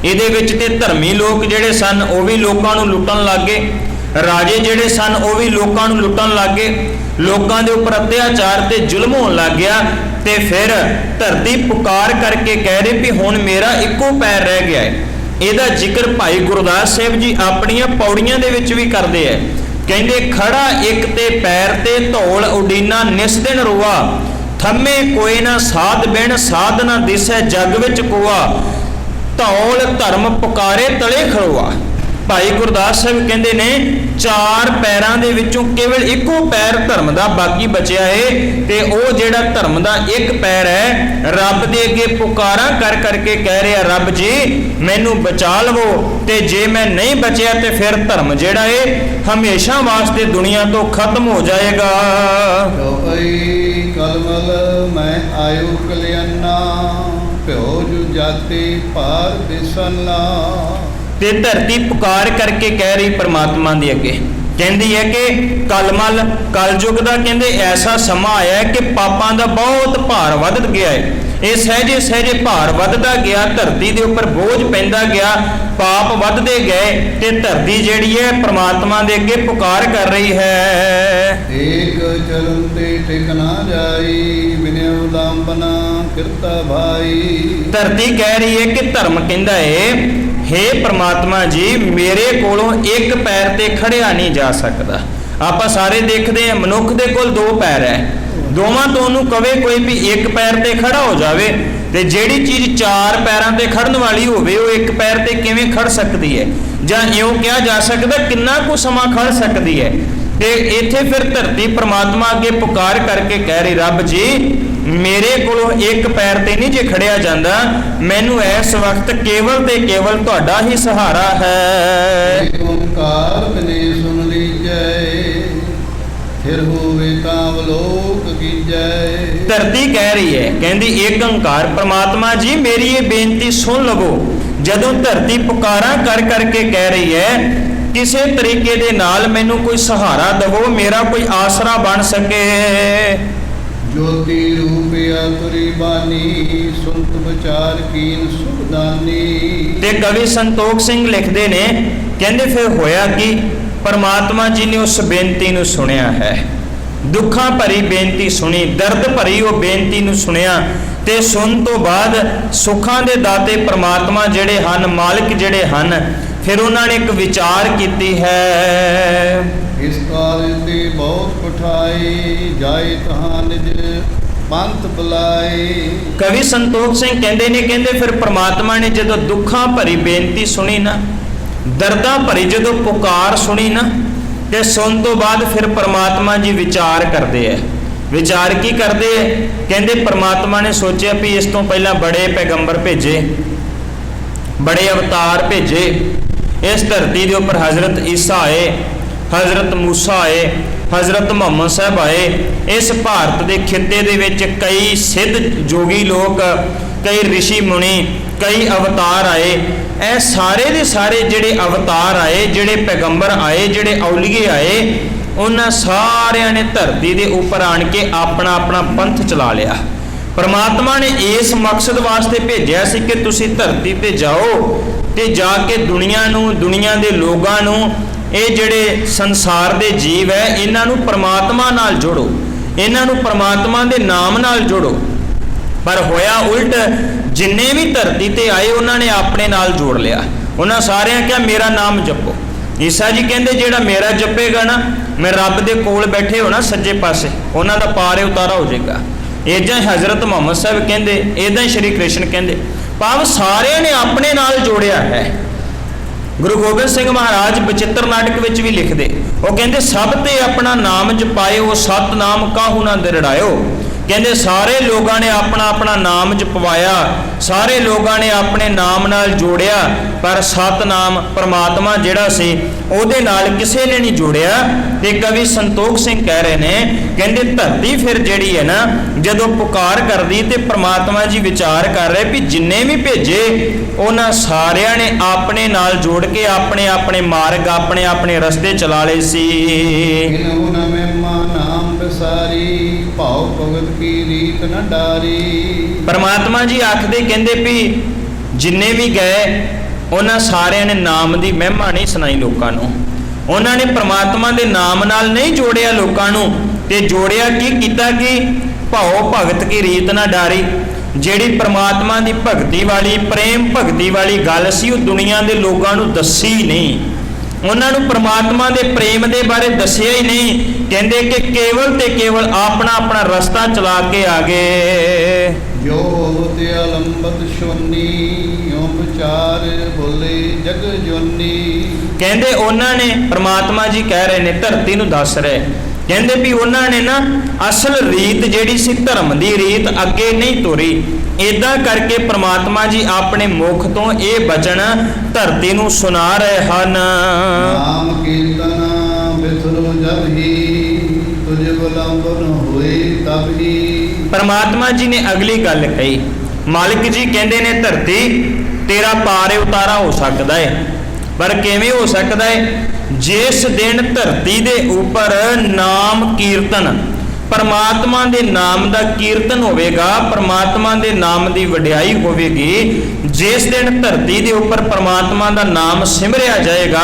ਇਹਦੇ ਵਿੱਚ ਤੇ ਧਰਮੀ ਲੋਕ ਜਿਹੜੇ ਸਨ ਉਹ ਵੀ ਲੋਕਾਂ ਨੂੰ ਲੁੱਟਣ ਲੱਗ ਗਏ। ਰਾਜੇ ਜਿਹੜੇ ਸਨ ਉਹ ਵੀ ਲੋਕਾਂ ਨੂੰ ਲੁੱਟਣ ਲੱਗ ਗਏ, ਲੋਕਾਂ ਦੇ ਉੱਪਰ ਅਤਿਆਚਾਰ ਤੇ ਜ਼ੁਲਮ ਹੋਣ ਲੱਗ ਗਿਆ। ਤੇ ਫਿਰ ਧਰਤੀ ਪੁਕਾਰ ਕਰਕੇ ਕਹਿ ਰਹੀ ਵੀ ਹੁਣ ਮੇਰਾ ਇੱਕੋ ਪੈਰ ਰਹਿ ਗਿਆ ਹੈ। ਇਹਦਾ ਜ਼ਿਕਰ ਭਾਈ ਗੁਰਦਾਸ ਸਾਹਿਬ ਜੀ ਆਪਣੀਆਂ ਪੌੜੀਆਂ ਦੇ ਵਿੱਚ ਵੀ ਕਰਦੇ ਹੈ। ਕਹਿੰਦੇ ਖੜਾ ਇੱਕ ਤੇ ਪੈਰ ਤੇ ਧੌਲ ਉਡੀਨਾ ਨਿਸ ਦਿਨ ਰੋਆ, ਥੰਮੇ ਕੋਈ ਨਾ ਸਾਧ ਬਿਨ ਸਾਧ ਨਾ ਦਿਸੈ ਜਗ ਵਿੱਚ ਕੋਆ, ਧੌਲ ਧਰਮ ਪੁਕਾਰੇ ਤਲੇ ਖੜੋਆ। ਭਾਈ ਗੁਰਦਾਸ ਸਾਹਿਬ ਕਹਿੰਦੇ ਨੇ ਚਾਰ ਪੈਰਾਂ ਦੇ ਵਿੱਚੋਂ ਕੇਵਲ ਇੱਕੋ ਪੈਰ ਧਰਮ ਦਾ ਬਾਕੀ ਬਚਿਆ ਏ, ਤੇ ਉਹ ਜਿਹੜਾ ਧਰਮ ਦਾ ਇੱਕ ਪੈਰ ਹੈ ਰੱਬ ਦੇ ਅੱਗੇ ਪੁਕਾਰਾਂ ਕਰ ਕਰਕੇ ਕਹਿ ਰਿਹਾ ਰੱਬ ਜੀ ਮੈਨੂੰ ਬਚਾ ਲਵੋ, ਤੇ ਜੇ ਮੈਂ ਨਹੀਂ ਬਚਿਆ ਤੇ ਫਿਰ ਧਰਮ ਜਿਹੜਾ ਏ ਹਮੇਸ਼ਾ ਵਾਸਤੇ ਦੁਨੀਆ ਤੋਂ ਖਤਮ ਹੋ ਜਾਏਗਾ। ਚੌਪਈ ਕਲਮਲ ਮੈਂ ਆਇਓ ਕਲਿਆਣਾ, ਭਿਓ ਜੁ ਜਾਤੇ ਪਾਰ ਬਿਸਨਾ। ਤੇ ਧਰਤੀ ਪੁਕਾਰ ਕਰਕੇ ਕਹਿ ਰਹੀ ਪਰਮਾਤਮਾ ਦੇ ਅੱਗੇ, ਕਹਿੰਦੀ ਹੈ ਕਿ ਕਲਮਲ ਕਲਯੁਗ ਦਾ ਕਹਿੰਦੇ ਐਸਾ ਸਮਾਂ ਆਇਆ ਹੈ ਕਿ ਪਾਪਾਂ ਦਾ ਬਹੁਤ ਭਾਰ ਵੱਧ ਗਿਆ ਹੈ। ਇਹ ਸਹਿਜੇ ਸਹਿਜੇ ਭਾਰ ਵੱਧਦਾ ਗਿਆ, ਧਰਤੀ ਦੇ ਉੱਪਰ ਬੋਝ ਪੈਂਦਾ ਗਿਆ, ਪਾਪ ਵੱਧਦੇ ਗਏ, ਤੇ ਧਰਤੀ ਜਿਹੜੀ ਹੈ ਪਰਮਾਤਮਾ ਦੇ ਅੱਗੇ ਪੁਕਾਰ ਕਰ ਰਹੀ ਹੈ। ਏਕ ਚਰਨ ਤੇ ਟਿਕ ਨਾ ਜਾਈ, ਬਿਨਿ ਉਲੰਭਨਾ ਕਿਰਤਾ ਭਾਈ। ਧਰਤੀ ਕਹਿ ਰਹੀ ਹੈ ਕਿ ਧਰਮ ਕਹਿੰਦਾ ਏ ਹੇ ਪ੍ਰਮਾਤਮਾ ਜੀ ਮੇਰੇ ਕੋਲੋਂ ਇੱਕ ਪੈਰ ਤੇ ਖੜਿਆ ਨਹੀਂ ਜਾ ਸਕਦਾ। ਆਪਾਂ ਸਾਰੇ ਦੇਖਦੇ ਹਾਂ ਮਨੁੱਖ ਦੇ ਕੋਲ ਦੋ ਪੈਰ ਹੈ, ਦੋਵਾਂ ਤੋਂ ਉਹਨੂੰ ਕਵੇ ਕੋਈ ਵੀ ਇੱਕ ਪੈਰ ਤੇ ਖੜਾ ਹੋ ਜਾਵੇ, ਤੇ ਜਿਹੜੀ ਚੀਜ਼ ਚਾਰ ਪੈਰਾਂ ਤੇ ਖੜਨ ਵਾਲੀ ਹੋਵੇ ਉਹ ਇੱਕ ਪੈਰ ਤੇ ਕਿਵੇਂ ਖੜ ਸਕਦੀ ਹੈ? ਜਾਂ ਇਉਂ ਕਿਹਾ ਜਾ ਸਕਦਾ ਕਿੰਨਾ ਕੁ ਸਮਾਂ ਖੜ ਸਕਦੀ ਹੈ? ਤੇ ਇੱਥੇ ਫਿਰ ਧਰਤੀ ਪ੍ਰਮਾਤਮਾ ਅੱਗੇ ਪੁਕਾਰ ਕਰਕੇ ਕਹਿ ਰਹੀ ਰੱਬ ਜੀ ਮੇਰੇ ਕੋਲੋਂ ਇੱਕ ਪੈਰ ਤੇ ਨਹੀਂ ਜੇ ਖੜਿਆ ਜਾਂਦਾ, ਮੈਨੂੰ ਇਸ ਵਕਤ ਕੇਵਲ ਤੇ ਕੇਵਲ ਤੁਹਾਡਾ ਹੀ ਸਹਾਰਾ ਹੈ। ਏਕ ਓੰਕਾਰ ਬਿਨੇ ਸੁਨ ਲੀਜੈ, ਫਿਰ ਹੋਵੇ ਤਾਂ ਅਵਲੋਕ ਕੀਜੈ। ਧਰਤੀ ਕਹਿ ਰਹੀ ਹੈ ਕਹਿੰਦੀ ਏਕ ਓੰਕਾਰ ਪ੍ਰਮਾਤਮਾ ਜੀ ਮੇਰੀ ਇਹ ਬੇਨਤੀ ਸੁਣ ਲਵੋ। ਜਦੋਂ ਧਰਤੀ ਪੁਕਾਰਾਂ ਕਰ ਕਰਕੇ ਕਹਿ ਰਹੀ ਹੈ ਕਿਸੇ ਤਰੀਕੇ ਦੇ ਨਾਲ ਮੈਨੂੰ ਕੋਈ ਸਹਾਰਾ ਦਵੋ, ਮੇਰਾ ਕੋਈ ਆਸਰਾ ਬਣ ਸਕੇ। ਜੋਤੀ ਰੂਪ ਆਤੁਰੀ ਬਾਨੀ, ਸੁਨਤ ਵਿਚਾਰ ਕੀਨ ਸੁਖਦਾਨੀ। ਤੇ ਕਵੀ ਸੰਤੋਖ ਸਿੰਘ ਲਿਖਦੇ ਨੇ ਕਹਿੰਦੇ ਫਿਰ ਹੋਇਆ ਕਿ ਪਰਮਾਤਮਾ ਜੀ ਨੇ ਉਸ ਬੇਨਤੀ ਨੂੰ ਸੁਣਿਆ ਹੈ, ਦੁੱਖਾਂ ਭਰੀ ਬੇਨਤੀ ਸੁਣੀ, ਦਰਦ ਭਰੀ ਉਹ ਬੇਨਤੀ ਨੂੰ ਸੁਣਿਆ, ਤੇ ਸੁਣ ਤੋਂ ਬਾਅਦ ਸੁੱਖਾਂ ਦੇ ਦਾਤੇ ਪਰਮਾਤਮਾ ਜਿਹੜੇ ਹਨ, ਮਾਲਕ ਜਿਹੜੇ ਹਨ, ਫਿਰ ਉਹਨਾਂ ਨੇ ਇੱਕ ਵਿਚਾਰ ਕੀਤੀ ਹੈ। ਇਸ ਕਾਰਜ ਤੇ ਬਹੁਤ ਪਠਾਈ, ਜਾਏ ਤਹਾਂ ਨਿਜ ਪੰਥ ਬੁਲਾਏ। ਕਵੀ ਸੰਤੋਖ ਸਿੰਘ ਕਹਿੰਦੇ ਨੇ ਕਹਿੰਦੇ ਫਿਰ ਪਰਮਾਤਮਾ ਨੇ ਜਦੋਂ ਦੁੱਖਾਂ ਭਰੀ ਬੇਨਤੀ ਸੁਣੀ ਨਾ, ਦਰਦਾਂ ਭਰੀ ਜਦੋਂ ਪੁਕਾਰ ਸੁਣੀ ਨਾ, ਤੇ ਸੁਣ ਤੋਂ ਬਾਅਦ ਫਿਰ ਪਰਮਾਤਮਾ ਜੀ ਵਿਚਾਰ ਕਰਦੇ ਐ। ਵਿਚਾਰ ਕੀ ਕਰਦੇ ਐ? ਕਹਿੰਦੇ ਪਰਮਾਤਮਾ ਨੇ ਸੋਚਿਆ ਵੀ ਇਸ ਤੋਂ ਪਹਿਲਾਂ ਬੜੇ ਪੈਗੰਬਰ ਭੇਜੇ, ਬੜੇ ਅਵਤਾਰ ਭੇਜੇ, ਇਸ ਧਰਤੀ ਦੇ ਉੱਪਰ ਹਜ਼ਰਤ ਈਸਾ ਆਏ, ਹਜ਼ਰਤ ਮੂਸਾ ਆਏ, ਹਜ਼ਰਤ ਮੁਹੰਮਦ ਸਾਹਿਬ ਆਏ। ਇਸ ਭਾਰਤ ਦੇ ਖਿੱਤੇ ਦੇ ਵਿੱਚ ਕਈ ਸਿੱਧ ਜੋਗੀ ਲੋਕ, ਕਈ ਰਿਸ਼ੀ ਮੁਨੀ, ਕਈ ਅਵਤਾਰ ਆਏ। ਇਹ ਸਾਰੇ ਦੇ ਸਾਰੇ ਜਿਹੜੇ ਅਵਤਾਰ ਆਏ, ਜਿਹੜੇ ਪੈਗੰਬਰ ਆਏ, ਜਿਹੜੇ ਔਲੀਏ ਆਏ, ਉਹਨਾਂ ਸਾਰਿਆਂ ਨੇ ਧਰਤੀ ਦੇ ਉੱਪਰ ਆਣ ਕੇ ਆਪਣਾ ਆਪਣਾ ਪੰਥ ਚਲਾ ਲਿਆ। ਪਰਮਾਤਮਾ ਨੇ ਇਸ ਮਕਸਦ ਵਾਸਤੇ ਭੇਜਿਆ ਸੀ ਕਿ ਤੁਸੀਂ ਧਰਤੀ ਤੇ ਜਾਓ ਤੇ ਜਾ ਕੇ ਦੁਨੀਆ ਨੂੰ, ਦੁਨੀਆ ਦੇ ਲੋਕਾਂ ਨੂੰ, ਇਹ ਜਿਹੜੇ ਸੰਸਾਰ ਦੇ ਜੀਵ ਹੈ ਇਹਨਾਂ ਨੂੰ ਪਰਮਾਤਮਾ ਨਾਲ ਜੋੜੋ, ਇਹਨਾਂ ਨੂੰ ਪਰਮਾਤਮਾ ਦੇ ਨਾਮ ਨਾਲ ਜੋੜੋ। ਪਰ ਹੋਇਆ ਉਲਟ, ਜਿੰਨੇ ਵੀ ਧਰਤੀ ਤੇ ਆਏ ਉਹਨਾਂ ਨੇ ਆਪਣੇ ਨਾਲ ਜੋੜ ਲਿਆ। ਉਹਨਾਂ ਸਾਰਿਆਂ ਕਿਹਾ ਮੇਰਾ ਨਾਮ ਜਪੋ। ਈਸਾ ਜੀ ਕਹਿੰਦੇ ਜਿਹੜਾ ਮੇਰਾ ਜਪੇਗਾ ਨਾ, ਮੈਂ ਰੱਬ ਦੇ ਕੋਲ ਬੈਠੇ ਹੋਣਾ ਸੱਜੇ ਪਾਸੇ, ਉਹਨਾਂ ਦਾ ਪਾਰੇ ਉਤਾਰਾ ਹੋ ਜਾਏਗਾ। ਇੱਦਾਂ ਹੀ ਹਜ਼ਰਤ ਮੁਹੰਮਦ ਸਾਹਿਬ ਕਹਿੰਦੇ, ਇੱਦਾਂ ਹੀ ਸ਼੍ਰੀ ਕ੍ਰਿਸ਼ਨ ਕਹਿੰਦੇ, ਭਾਵ ਸਾਰਿਆਂ ਨੇ ਆਪਣੇ ਨਾਲ ਜੋੜਿਆ ਹੈ। ਗੁਰੂ ਗੋਬਿੰਦ ਸਿੰਘ ਮਹਾਰਾਜ ਬਚਿੱਤਰ ਨਾਟਕ ਵਿੱਚ ਵੀ ਲਿਖਦੇ, ਉਹ ਕਹਿੰਦੇ ਸਭ ਤੇ ਆਪਣਾ ਨਾਮ ਜਪਾਇਓ, ਸਤਨਾਮ ਕਾਹੂ ਨਾ ਦਿਰੜਾਇਓ। ਕਹਿੰਦੇ ਸਾਰੇ ਲੋਕਾਂ ਨੇ ਆਪਣਾ ਆਪਣਾ ਨਾਮ ਜਪਵਾਇਆ, ਸਾਰੇ ਲੋਕਾਂ ਨੇ ਆਪਣੇ ਨਾਮ ਨਾਲ ਜੋੜਿਆ, ਪਰ ਸਤਨਾਮ ਪਰਮਾਤਮਾ ਜਿਹੜਾ ਸੀ ਉਹਦੇ ਨਾਲ ਕਿਸੇ ਨੇ ਨਹੀਂ ਜੋੜਿਆ। ਤੇ ਕਵੀ ਸੰਤੋਖ ਸਿੰਘ ਕਹਿ ਰਹੇ ਨੇ, ਕਹਿੰਦੇ ਧਰਤੀ ਫਿਰ ਜਿਹੜੀ ਹੈ ਨਾ ਜਦੋਂ ਪੁਕਾਰ ਕਰਦੀ ਤੇ ਪਰਮਾਤਮਾ ਜੀ ਵਿਚਾਰ ਕਰ ਰਹੇ ਵੀ ਜਿੰਨੇ ਵੀ ਭੇਜੇ ਉਹਨਾਂ ਸਾਰਿਆਂ ਨੇ ਆਪਣੇ ਨਾਲ ਜੋੜ ਕੇ ਆਪਣੇ ਆਪਣੇ ਮਾਰਗ, ਆਪਣੇ ਆਪਣੇ ਰਸਤੇ ਚਲਾ ਲਏ ਸੀ। ਇਨਹੁ ਨ ਮਹਿਮਾ ਨਾਮ ਵਿਸਾਰੀ, ਭਾਉ ਭਗਤ ਕੀ ਰੀਤ ਨ ਡਾਰੀ। ਪਰਮਾਤਮਾ ਜੀ ਆਖਦੇ ਕਹਿੰਦੇ ਵੀ ਜਿੰਨੇ ਵੀ ਗਏ ਉਹਨਾਂ ਸਾਰਿਆਂ ਨੇ ਨਾਮ ਦੀ ਮਹਿਮਾ ਨਹੀਂ ਸੁਣਾਈ ਲੋਕਾਂ ਨੂੰ, ਉਹਨਾਂ ਨੇ ਪ੍ਰਮਾਤਮਾ ਦੇ ਨਾਮ ਨਾਲ ਨਹੀਂ ਜੋੜਿਆ ਲੋਕਾਂ ਨੂੰ, ਤੇ ਜੋੜਿਆ ਕੀ ਕੀਤਾ ਕਿ ਭਾਉ ਭਗਤ ਕੀ ਰੀਤ ਨਾ ਡਾਰੀ। ਜਿਹੜੀ ਪ੍ਰਮਾਤਮਾ ਦੀ ਭਗਤੀ ਵਾਲੀ, ਪ੍ਰੇਮ ਭਗਤੀ ਵਾਲੀ ਗੱਲ ਸੀ, ਉਹ ਦੁਨੀਆ ਦੇ ਲੋਕਾਂ ਨੂੰ ਦੱਸੀ ਨਹੀਂ। ਉਹਨਾਂ ਨੂੰ ਪ੍ਰਮਾਤਮਾ ਦੇ ਪ੍ਰੇਮ ਦੇ ਬਾਰੇ ਦੱਸਿਆ ਹੀ ਨਹੀਂ। ਕਹਿੰਦੇ ਕਿ ਕੇਵਲ ਤੇ ਕੇਵਲ ਆਪਣਾ ਆਪਣਾ ਰਸਤਾ ਚਲਾ ਕੇ ਆ ਗਏ। ਜੋ ਤੇ ਅਲੰਬਤ ਸ਼ੋਨੀ ਓਮ ਵਿਚਾਰ ਬੋਲੇ ਜਗ ਜੋਨੀ। ਕਹਿੰਦੇ ਉਹਨਾਂ ਨੇ, ਪ੍ਰਮਾਤਮਾ ਜੀ ਕਹਿ ਰਹੇ ਨੇ, ਧਰਤੀ ਨੂੰ ਦੱਸ ਰਹੇ, ਕਹਿੰਦੇ ਵੀ ਉਹਨਾਂ ਨੇ ਨਾ ਅਸਲ ਰੀਤ ਜਿਹੜੀ ਸੀ, ਧਰਮ ਦੀ ਰੀਤ ਅੱਗੇ ਨਹੀਂ ਤੋਰੀ। ਇਦਾਂ ਕਰਕੇ ਪ੍ਰਮਾਤਮਾ ਜੀ ਆਪਣੇ ਮੁਖ ਤੋਂ ਇਹ ਬਚਨ ਧਰਤੀ ਨੂੰ ਸੁਣਾ ਰਹੇ ਹਨ। ਨਾਮ ਕੀਰਤਨ ਬਿਸਰੋ ਜਬ ਹੀ ਤੁਝ ਬਲੰਬਨ ਹੋਏ ਤਬ ਹੀ। ਪਰਮਾਤਮਾ ਜੀ ਨੇ ਅਗਲੀ ਗੱਲ ਕਹੀ, ਮਾਲਿਕ ਜੀ ਕਹਿੰਦੇ ਨੇ ਧਰਤੀ ਤੇਰਾ ਪਾਰ ਉਤਾਰਾ ਹੋ ਸਕਦਾ ਹੈ, ਪਰ ਕਿਵੇਂ ਹੋ ਸਕਦਾ ਹੈ? ਜਿਸ ਦਿਨ ਧਰਤੀ ਦੇ ਉੱਪਰ ਨਾਮ ਕੀਰਤਨ, ਪਰਮਾਤਮਾ ਦੇ ਨਾਮ ਦਾ ਕੀਰਤਨ ਹੋਵੇਗਾ, ਪਰਮਾਤਮਾ ਦੇ ਨਾਮ ਦੀ ਵਡਿਆਈ ਹੋਵੇਗੀ, ਜਿਸ ਦਿਨ ਧਰਤੀ ਦੇ ਉੱਪਰ ਪਰਮਾਤਮਾ ਦਾ ਨਾਮ ਸਿਮਰਿਆ ਜਾਏਗਾ,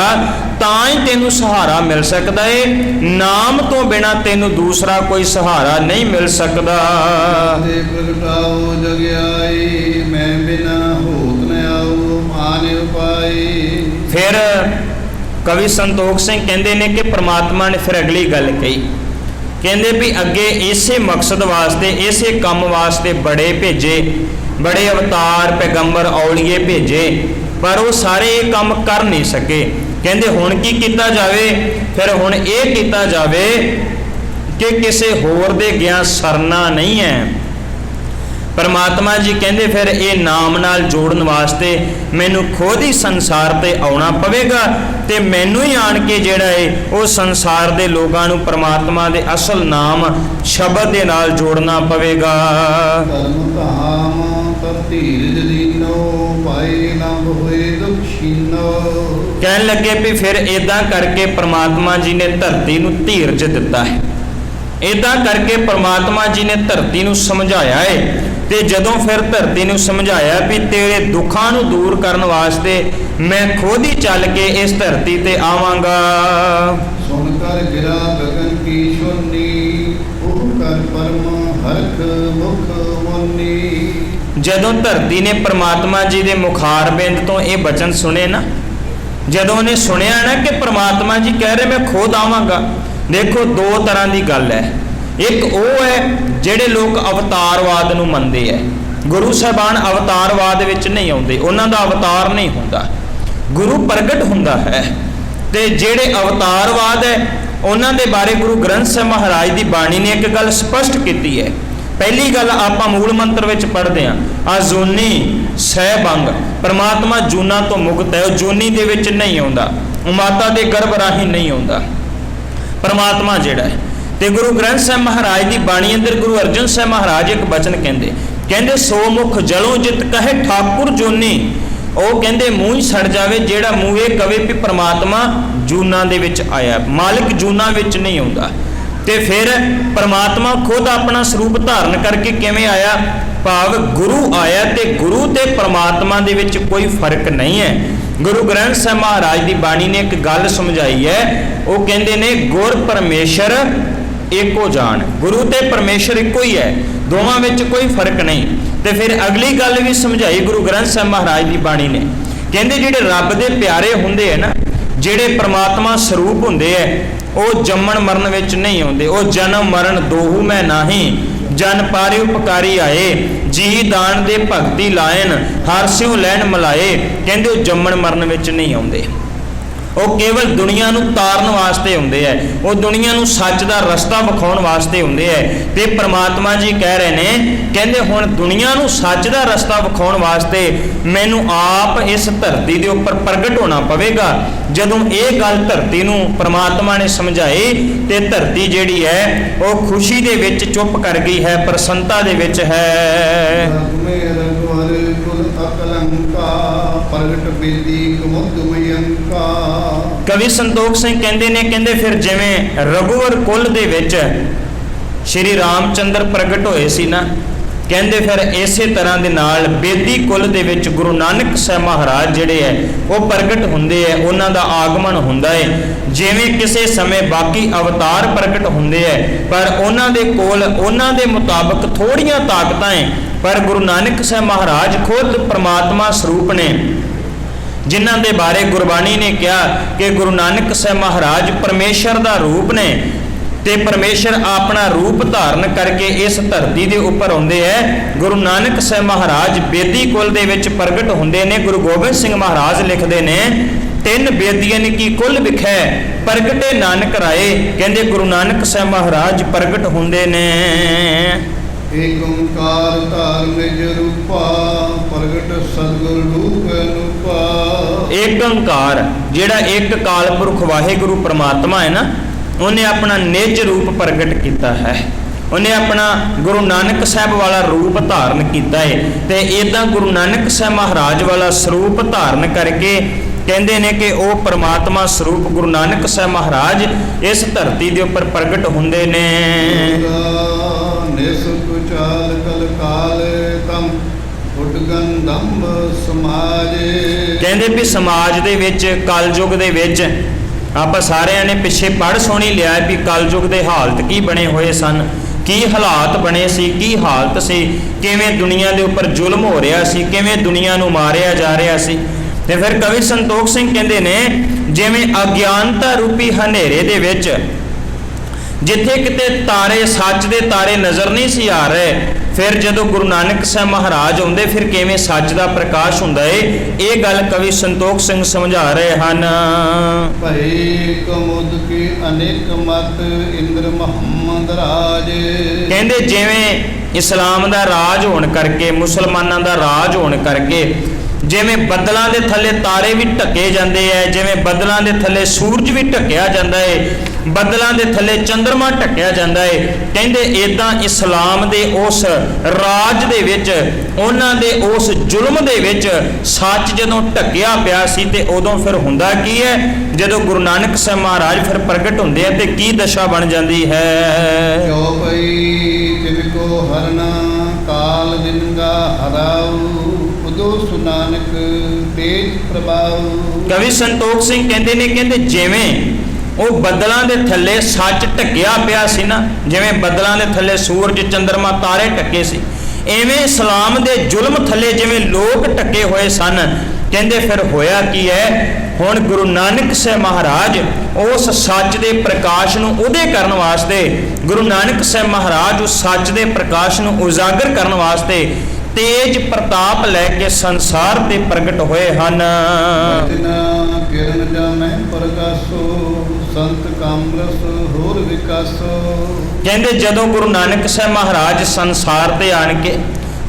ਤਾਂ ਹੀ ਤੈਨੂੰ ਸਹਾਰਾ ਮਿਲ ਸਕਦਾ ਹੈ। ਨਾਮ ਤੋਂ ਬਿਨਾ ਤੈਨੂੰ ਦੂਸਰਾ ਕੋਈ ਸਹਾਰਾ ਨਹੀਂ ਮਿਲ ਸਕਦਾ। ਤੇ ਪ੍ਰਗਟਾਓ ਜਗਿਆਈ ਮੈਂ ਬਿਨਾ ਹੋਤ ਨ ਆਉ ਮਾਨਿ ਉਪਾਈ। ਫਿਰ ਕਵੀ ਸੰਤੋਖ ਸਿੰਘ ਕਹਿੰਦੇ ਨੇ ਕਿ ਪ੍ਰਮਾਤਮਾ ਨੇ ਫਿਰ ਅਗਲੀ ਗੱਲ ਕਹੀ, ਕਹਿੰਦੇ ਵੀ ਅੱਗੇ ਇਸੇ ਮਕਸਦ ਵਾਸਤੇ, ਇਸੇ ਕੰਮ ਵਾਸਤੇ ਬੜੇ ਭੇਜੇ, ਬੜੇ ਅਵਤਾਰ ਪੈਗੰਬਰ ਔਲੀਏ ਭੇਜੇ, ਪਰ ਉਹ ਸਾਰੇ ਇਹ ਕੰਮ ਕਰ ਨਹੀਂ ਸਕੇ। ਕਹਿੰਦੇ ਹੁਣ ਕੀ ਕੀਤਾ ਜਾਵੇ? ਫਿਰ ਹੁਣ ਇਹ ਕੀਤਾ ਜਾਵੇ ਕਿ ਕਿਸੇ ਹੋਰ ਦੇ ਗਿਆ ਸਰਨਾ ਨਹੀਂ ਹੈ। ਪਰਮਾਤਮਾ ਜੀ ਕਹਿੰਦੇ ਫਿਰ ਇਹ ਨਾਮ ਨਾਲ ਜੋੜਨ ਵਾਸਤੇ ਮੈਨੂੰ ਖੁਦ ਹੀ ਸੰਸਾਰ ਤੇ ਆਉਣਾ ਪਵੇਗਾ, ਤੇ ਮੈਨੂੰ ਹੀ ਆਣ ਕੇ ਜਿਹੜਾ ਹੈ ਉਹ ਸੰਸਾਰ ਦੇ ਲੋਕਾਂ ਨੂੰ ਪਰਮਾਤਮਾ ਦੇ ਅਸਲ ਨਾਮ ਸ਼ਬਦ ਦੇ ਨਾਲ ਜੋੜਨਾ ਪਵੇਗਾ। ਧਰਮ ਧਾਮ ਤਰ ਧੀਰਜ ਦੀਨੋ ਪਾਏ ਲੰਬ ਹੋਏ ਦੁਖੀਨੋ। ਕਹਿਣ ਲੱਗੇ ਵੀ ਫਿਰ ਇਦਾਂ ਕਰਕੇ ਪਰਮਾਤਮਾ ਜੀ ਨੇ ਧਰਤੀ ਨੂੰ ਧੀਰਜ ਦਿੱਤਾ ਹੈ, ਇਦਾਂ ਕਰਕੇ ਪਰਮਾਤਮਾ ਜੀ ਨੇ ਧਰਤੀ ਨੂੰ ਸਮਝਾਇਆ ਹੈ। ਤੇ ਜਦੋਂ ਫਿਰ ਧਰਤੀ ਨੂੰ ਸਮਝਾਇਆ ਵੀ ਤੇਰੇ ਦੁੱਖਾਂ ਨੂੰ ਦੂਰ ਕਰਨ ਵਾਸਤੇ ਮੈਂ ਖੁਦ ਹੀ ਚੱਲ ਕੇ ਇਸ ਧਰਤੀ ਤੇ ਆਵਾਂਗਾ। ਸੁਣ ਕਰ ਗਿਰਾ ਗਗਨ ਕੀ ਸ਼ੋਨੀ ਉਹ ਕਰ ਪਰਮ ਹਰਖ ਮੁਖ ਮੋਨੀ। ਜਦੋਂ ਧਰਤੀ ਨੇ ਪਰਮਾਤਮਾ ਜੀ ਦੇ ਮੁਖਾਰਬਿੰਦ ਤੋਂ ਇਹ ਬਚਨ ਸੁਣੇ ਨਾ, ਜਦੋਂ ਉਹਨੇ ਸੁਣਿਆ ਨਾ ਕਿ ਪਰਮਾਤਮਾ ਜੀ ਕਹਿ ਰਹੇ ਮੈਂ ਖੁਦ ਆਵਾਂਗਾ। ਦੇਖੋ ਦੋ ਤਰ੍ਹਾਂ ਦੀ ਗੱਲ ਹੈ, ਇੱਕ ਉਹ ਹੈ ਜਿਹੜੇ ਲੋਕ ਅਵਤਾਰਵਾਦ ਨੂੰ ਮੰਨਦੇ ਹੈ। ਗੁਰੂ ਸਾਹਿਬਾਨ ਅਵਤਾਰਵਾਦ ਵਿੱਚ ਨਹੀਂ ਆਉਂਦੇ, ਉਹਨਾਂ ਦਾ ਅਵਤਾਰ ਨਹੀਂ ਹੁੰਦਾ, ਗੁਰੂ ਪ੍ਰਗਟ ਹੁੰਦਾ ਹੈ। ਤੇ ਜਿਹੜੇ ਅਵਤਾਰਵਾਦ ਹੈ ਉਹਨਾਂ ਦੇ ਬਾਰੇ ਗੁਰੂ ਗ੍ਰੰਥ ਸਾਹਿਬ ਮਹਾਰਾਜ ਦੀ ਬਾਣੀ ਨੇ ਇੱਕ ਗੱਲ ਸਪਸ਼ਟ ਕੀਤੀ ਹੈ। ਪਹਿਲੀ ਗੱਲ ਆਪਾਂ ਮੂਲ ਮੰਤਰ ਵਿੱਚ ਪੜ੍ਹਦੇ ਹਾਂ, ਅਜੂਨੀ ਸਹਿਬੰਗ, ਪਰਮਾਤਮਾ ਜੂਨਾਂ ਤੋਂ ਮੁਕਤ ਹੈ, ਉਹ ਜੂਨੀ ਦੇ ਵਿੱਚ ਨਹੀਂ ਆਉਂਦਾ, ਉਹ ਮਾਤਾ ਦੇ ਗਰਭ ਰਾਹੀਂ ਨਹੀਂ ਆਉਂਦਾ ਪਰਮਾਤਮਾ ਜਿਹੜਾ ਹੈ। ਤੇ ਗੁਰੂ ਗ੍ਰੰਥ ਸਾਹਿਬ ਮਹਾਰਾਜ ਦੀ ਬਾਣੀ ਅੰਦਰ ਗੁਰੂ ਅਰਜਨ ਸਾਹਿਬ ਮਹਾਰਾਜ ਇੱਕ ਬਚਨ ਕਹਿੰਦੇ ਸੋ ਮੁਖ ਜਲੋਂ ਜਿਤ ਕਹੇ ਠਾਕੁਰ ਜੋਨੀ। ਉਹ ਕਹਿੰਦੇ ਮੂੰਹ ਹੀ ਸੜ ਜਾਵੇ ਜਿਹੜਾ ਮੂੰਹ ਇਹ ਕਵੇ ਵੀ ਪਰਮਾਤਮਾ ਜੂਨਾਂ ਦੇ ਵਿੱਚ ਆਇਆ, ਮਾਲਿਕ ਜੂਨਾਂ ਵਿੱਚ ਨਹੀਂ ਆਉਂਦਾ। ਤੇ ਫਿਰ ਪਰਮਾਤਮਾ ਖੁਦ ਆਪਣਾ ਸਰੂਪ ਧਾਰਨ ਕਰਕੇ ਕਿਵੇਂ ਆਇਆ? ਭਾਵ ਗੁਰੂ ਆਇਆ, ਤੇ ਗੁਰੂ ਤੇ ਪਰਮਾਤਮਾ ਦੇ ਵਿੱਚ ਕੋਈ ਫਰਕ ਨਹੀਂ ਹੈ। ਗੁਰੂ ਗ੍ਰੰਥ ਸਾਹਿਬ ਮਹਾਰਾਜ ਦੀ ਬਾਣੀ ਨੇ ਇੱਕ ਗੱਲ ਸਮਝਾਈ ਹੈ, ਉਹ ਕਹਿੰਦੇ ਨੇ ਗੁਰ ਪਰਮੇਸ਼ਰ ਇੱਕੋ ਜਾਣ। ਗੁਰੂ ਤੇ ਪਰਮੇਸ਼ਰ ਇੱਕੋ ਹੀ ਹੈ, ਦੋਵਾਂ ਵਿੱਚ ਕੋਈ ਫਰਕ ਨਹੀਂ। ਤੇ ਫਿਰ ਅਗਲੀ ਗੱਲ ਵੀ ਸਮਝਾਈ ਗੁਰੂ ਗ੍ਰੰਥ ਸਾਹਿਬ ਮਹਾਰਾਜ ਦੀ ਬਾਣੀ ਨੇ, ਕਹਿੰਦੇ ਜਿਹੜੇ ਰੱਬ ਦੇ ਪਿਆਰੇ ਹੁੰਦੇ ਹੈ ਨਾ, ਜਿਹੜੇ ਪਰਮਾਤਮਾ ਸਰੂਪ ਹੁੰਦੇ ਹੈ, ਉਹ ਜੰਮਣ ਮਰਨ ਵਿੱਚ ਨਹੀਂ ਆਉਂਦੇ। ਉਹ ਜਨਮ ਮਰਨ ਦੋਹੂ ਮੈਂ ਨਾਹੀਂ, ਜਨ ਪਾਰੇ ਉਪਕਾਰੀ ਆਏ, ਜੀ ਦਾਨ ਦੇ ਭਗਤੀ ਲਾਇਨ, ਹਰ ਸਿਉ ਲੈਣ ਮਲਾਏ। ਕਹਿੰਦੇ ਉਹ ਜੰਮਣ ਮਰਨ ਵਿੱਚ ਨਹੀਂ ਆਉਂਦੇ, ਉਹ ਕੇਵਲ ਦੁਨੀਆ ਨੂੰ ਤਾਰਨ ਵਾਸਤੇ ਹੁੰਦੇ ਹੈ, ਉਹ ਦੁਨੀਆ ਨੂੰ ਸੱਚ ਦਾ ਰਸਤਾ ਵਿਖਾਉਣ ਵਾਸਤੇ ਹੁੰਦੇ ਹੈ। ਤੇ ਪ੍ਰਮਾਤਮਾ ਜੀ ਕਹਿ ਰਹੇ ਨੇ, ਕਹਿੰਦੇ ਹੁਣ ਦੁਨੀਆ ਨੂੰ ਸੱਚ ਦਾ ਰਸਤਾ ਵਿਖਾਉਣ ਵਾਸਤੇ ਮੈਨੂੰ ਆਪ ਇਸ ਧਰਤੀ ਦੇ ਉੱਪਰ ਪ੍ਰਗਟ ਹੋਣਾ ਪਵੇਗਾ। ਜਦੋਂ ਇਹ ਗੱਲ ਧਰਤੀ ਨੂੰ ਪ੍ਰਮਾਤਮਾ ਨੇ ਸਮਝਾਈ, ਤੇ ਧਰਤੀ ਜਿਹੜੀ ਹੈ ਉਹ ਖੁਸ਼ੀ ਦੇ ਵਿੱਚ ਚੁੱਪ ਕਰ ਗਈ ਹੈ, ਪ੍ਰਸੰਨਤਾ ਦੇ ਵਿੱਚ ਹੈ। ਪ੍ਰਗਟ ਬੇਦੀ ਕਮੁਦਮਯੰਕਾ। ਕਵੀ ਸੰਤੋਖ ਸਿੰਘ ਕਹਿੰਦੇ ਨੇ, ਕਹਿੰਦੇ ਫਿਰ ਜਿਵੇਂ ਰਘੁਵਰ ਕੁਲ ਦੇ ਵਿੱਚ ਸ਼੍ਰੀ ਰਾਮ ਚੰਦਰ ਪ੍ਰਗਟ ਹੋਏ ਸੀ ਨਾ, ਕਹਿੰਦੇ ਫਿਰ ਇਸੇ ਤਰ੍ਹਾਂ ਦੇ ਨਾਲ ਬੇਦੀ ਕੁਲ ਦੇ ਵਿੱਚ ਗੁਰੂ ਨਾਨਕ ਸਾਹਿਬ ਮਹਾਰਾਜ ਜਿਹੜੇ ਹੈ ਉਹ ਪ੍ਰਗਟ ਹੁੰਦੇ ਹੈ, ਉਹਨਾਂ ਦਾ ਆਗਮਨ ਹੁੰਦਾ ਹੈ। ਜਿਵੇਂ ਕਿਸੇ ਸਮੇਂ ਬਾਕੀ ਅਵਤਾਰ ਪ੍ਰਗਟ ਹੁੰਦੇ ਹੈ, ਪਰ ਉਹਨਾਂ ਦੇ ਕੋਲ ਉਹਨਾਂ ਦੇ ਮੁਤਾਬਕ ਥੋੜੀਆਂ ਤਾਕਤਾਂ ਹੈ, ਪਰ ਗੁਰੂ ਨਾਨਕ ਸਾਹਿਬ ਮਹਾਰਾਜ ਖੁਦ ਪ੍ਰਮਾਤਮਾ ਸਰੂਪ ਨੇ, ਜਿਨ੍ਹਾਂ ਦੇ ਬਾਰੇ ਗੁਰਬਾਣੀ ਨੇ ਕਿਹਾ ਕਿ ਗੁਰੂ ਨਾਨਕ ਸਾਹਿਬ ਮਹਾਰਾਜ ਪਰਮੇਸ਼ਰ ਦਾ ਰੂਪ ਨੇ, ਤੇ ਪਰਮੇਸ਼ਰ ਆਪਣਾ ਰੂਪ ਧਾਰਨ ਕਰਕੇ ਇਸ ਧਰਤੀ ਦੇ ਉੱਪਰ ਆਉਂਦੇ ਹੈ। ਗੁਰੂ ਨਾਨਕ ਸਾਹਿਬ ਮਹਾਰਾਜ ਬੇਦੀ ਕੁਲ ਦੇ ਵਿੱਚ ਪ੍ਰਗਟ ਹੁੰਦੇ ਨੇ। ਗੁਰੂ ਗੋਬਿੰਦ ਸਿੰਘ ਮਹਾਰਾਜ ਲਿਖਦੇ ਨੇ, ਤਿੰਨ ਬੇਦੀਆਂ ਕੀ ਕੁਲ ਵਿਖੇ ਪ੍ਰਗਟੇ ਨਾਨਕ ਰਾਏ। ਕਹਿੰਦੇ ਗੁਰੂ ਨਾਨਕ ਸਾਹਿਬ ਮਹਾਰਾਜ ਪ੍ਰਗਟ ਹੁੰਦੇ ਨੇ। ਏਕ ਓੰਕਾਰ ਧਾਰਮਿਕ ਰੂਪਾ ਪ੍ਰਗਟ ਸਤਿਗੁਰ ਰੂਪ ਅਨੂਪਾ। ਏਕ ਓੰਕਾਰ ਜਿਹੜਾ ਇੱਕ ਕਾਲ ਪੁਰਖ ਵਾਹਿਗੁਰੂ ਪ੍ਰਮਾਤਮਾ ਹੈ ਨਾ, ਉਹਨੇ ਆਪਣਾ ਨਿਜ ਰੂਪ ਪ੍ਰਗਟ ਕੀਤਾ ਹੈ। ਉਹਨੇ ਆਪਣਾ ਗੁਰੂ ਨਾਨਕ ਸਾਹਿਬ ਵਾਲਾ ਰੂਪ ਧਾਰਨ ਕੀਤਾ ਹੈ, ਤੇ ਇਦਾਂ ਗੁਰੂ ਨਾਨਕ ਸਾਹਿਬ ਮਹਾਰਾਜ ਵਾਲਾ ਸਰੂਪ ਧਾਰਨ ਕਰਕੇ ਕਹਿੰਦੇ ਨੇ ਕਿ ਉਹ ਪਰਮਾਤਮਾ ਸਰੂਪ ਗੁਰੂ ਨਾਨਕ ਸਾਹਿਬ ਮਹਾਰਾਜ ਇਸ ਧਰਤੀ ਦੇ ਉੱਪਰ ਪ੍ਰਗਟ ਹੁੰਦੇ ਨੇ। ਨਿਸੁਚਾਲ ਕਲ ਕਾਲ ਤਮ ਉਡਗੰਦੰਬ ਸਮਾਜ। ਕਹਿੰਦੇ ਵੀ ਸਮਾਜ ਦੇ ਵਿੱਚ ਕਲਯੁਗ ਦੇ ਵਿੱਚ ਆਪਾਂ ਸਾਰਿਆਂ ਨੇ ਪਿੱਛੇ ਪੜ੍ਹ ਸੁਣੀ ਲਿਆ ਵੀ ਕਲਯੁਗ ਦੇ ਹਾਲਤ ਕੀ ਬਣੇ ਹੋਏ ਸਨ, ਕੀ ਹਾਲਾਤ ਬਣੇ ਸੀ, ਕੀ ਹਾਲਤ ਸੀ, ਕਿਵੇਂ ਦੁਨੀਆ ਦੇ ਉੱਪਰ ਜ਼ੁਲਮ ਹੋ ਰਿਹਾ ਸੀ, ਕਿਵੇਂ ਦੁਨੀਆ ਨੂੰ ਮਾਰਿਆ ਜਾ ਰਿਹਾ ਸੀ। ਤੇ ਫਿਰ ਕਵੀ ਸੰਤੋਖ ਸਿੰਘ ਕਹਿੰਦੇ ਨੇ, ਜਿਵੇਂ ਅਗਿਆਨਤਾ ਰੂਪੀ ਹਨੇਰੇ ਦੇ ਵਿੱਚ ਜਿੱਥੇ ਕਿਤੇ ਤਾਰੇ, ਸੱਚ ਦੇ ਤਾਰੇ ਨਜ਼ਰ ਨਹੀਂ ਸੀ ਆ ਰਹੇ, ਫਿਰ ਜਦੋਂ ਗੁਰੂ ਨਾਨਕ ਸਾਹਿਬ ਮਹਾਰਾਜ ਆਉਂਦੇ ਫਿਰ ਕਿਵੇਂ ਸੱਚ ਦਾ ਪ੍ਰਕਾਸ਼ ਹੁੰਦਾ ਏ। ਇਹ ਗੱਲ ਕਵੀ ਸੰਤੋਖ ਸਿੰਘ ਸਮਝਾ ਰਹੇ ਹਨ। ਭਈ ਕਮੁਦ ਕੀ ਅਨੇਕ ਮਤ ਇੰਦਰ ਮੁਹੰਮਦ ਰਾਜ। ਕਹਿੰਦੇ ਜਿਵੇਂ ਇਸਲਾਮ ਦਾ ਰਾਜ ਹੋਣ ਕਰਕੇ, ਮੁਸਲਮਾਨਾਂ ਦਾ ਰਾਜ ਹੋਣ ਕਰਕੇ, ਜਿਵੇਂ ਬੱਦਲਾਂ ਦੇ ਥੱਲੇ ਤਾਰੇ ਵੀ ਢੱਕੇ ਜਾਂਦੇ ਐ, ਜਿਵੇਂ ਬੱਦਲਾਂ ਦੇ ਥੱਲੇ ਸੂਰਜ ਵੀ ਢੱਕਿਆ ਜਾਂਦਾ ਏ, ਬੱਦਲਾਂ ਦੇ ਥੱਲੇ ਚੰਦਰਮਾ ਢੱਕਿਆ ਜਾਂਦਾ ਏ, ਕਹਿੰਦੇ ਇਦਾਂ ਇਸਲਾਮ ਦੇ ਉਸ ਰਾਜ ਦੇ ਵਿੱਚ, ਉਹਨਾਂ ਦੇ ਉਸ ਜ਼ੁਲਮ ਦੇ ਵਿੱਚ ਸੱਚ ਜਦੋਂ ਢੱਕਿਆ ਪਿਆ ਸੀ, ਤੇ ਉਦੋਂ ਫਿਰ ਹੁੰਦਾ ਕੀ ਹੈ, ਜਦੋਂ ਗੁਰੂ ਨਾਨਕ ਸਾਹਿਬ ਮਹਾਰਾਜ ਫਿਰ ਪ੍ਰਗਟ ਹੁੰਦੇ ਆ ਤੇ ਕੀ ਦਸ਼ਾ ਬਣ ਜਾਂਦੀ ਹੈ। ਜੋ ਪਈ ਤਿਨ ਕੋ ਹਰਨਾ ਕਾਲ ਦਿਨਗਾ ਹਰਾਉ ਉਦੋ ਸੁਨਾਨਕ ਤੇਜ ਪ੍ਰਭਾਉ। ਕਵੀ ਸੰਤੋਖ ਸਿੰਘ ਕਹਿੰਦੇ ਨੇ, ਕਹਿੰਦੇ ਜਿਵੇਂ ਉਹ ਬੱਦਲਾਂ ਦੇ ਥੱਲੇ ਸੱਚ ਢੱਕਿਆ ਪਿਆ ਸੀ ਨਾ, ਜਿਵੇਂ ਬੱਦਲਾਂ ਦੇ ਥੱਲੇ ਸੂਰਜ, ਚੰਦਰਮਾ, ਤਾਰੇ ਢੱਕੇ ਸੀ, ਐਵੇਂ ਇਸਲਾਮ ਦੇ ਜ਼ੁਲਮ ਥੱਲੇ ਜਿਵੇਂ ਲੋਕ ਢੱਕੇ ਹੋਏ ਸਨ। ਕਹਿੰਦੇ ਫਿਰ ਹੋਇਆ ਕੀ ਹੈ, ਹੁਣ ਗੁਰੂ ਨਾਨਕ ਸਾਹਿਬ ਮਹਾਰਾਜ ਉਸ ਸੱਚ ਦੇ ਪ੍ਰਕਾਸ਼ ਨੂੰ ਉਦੇ ਕਰਨ ਵਾਸਤੇ, ਗੁਰੂ ਨਾਨਕ ਸਾਹਿਬ ਮਹਾਰਾਜ ਉਸ ਸੱਚ ਦੇ ਪ੍ਰਕਾਸ਼ ਨੂੰ ਉਜਾਗਰ ਕਰਨ ਵਾਸਤੇ ਤੇਜ ਪ੍ਰਤਾਪ ਲੈ ਕੇ ਸੰਸਾਰ ਤੇ ਪ੍ਰਗਟ ਹੋਏ ਹਨ। ਕਿਰਨ ਜਾਮੈ ਪ੍ਰਗਾਸੋ ਸੰਤ ਕਾਮਰਸ ਹੋਰ ਵਿਕਾਸੋ। ਕਹਿੰਦੇ ਜਦੋਂ ਗੁਰੂ ਨਾਨਕ ਸਾਹਿਬ ਮਹਾਰਾਜ ਸੰਸਾਰ ਤੇ ਆਣ ਕੇ,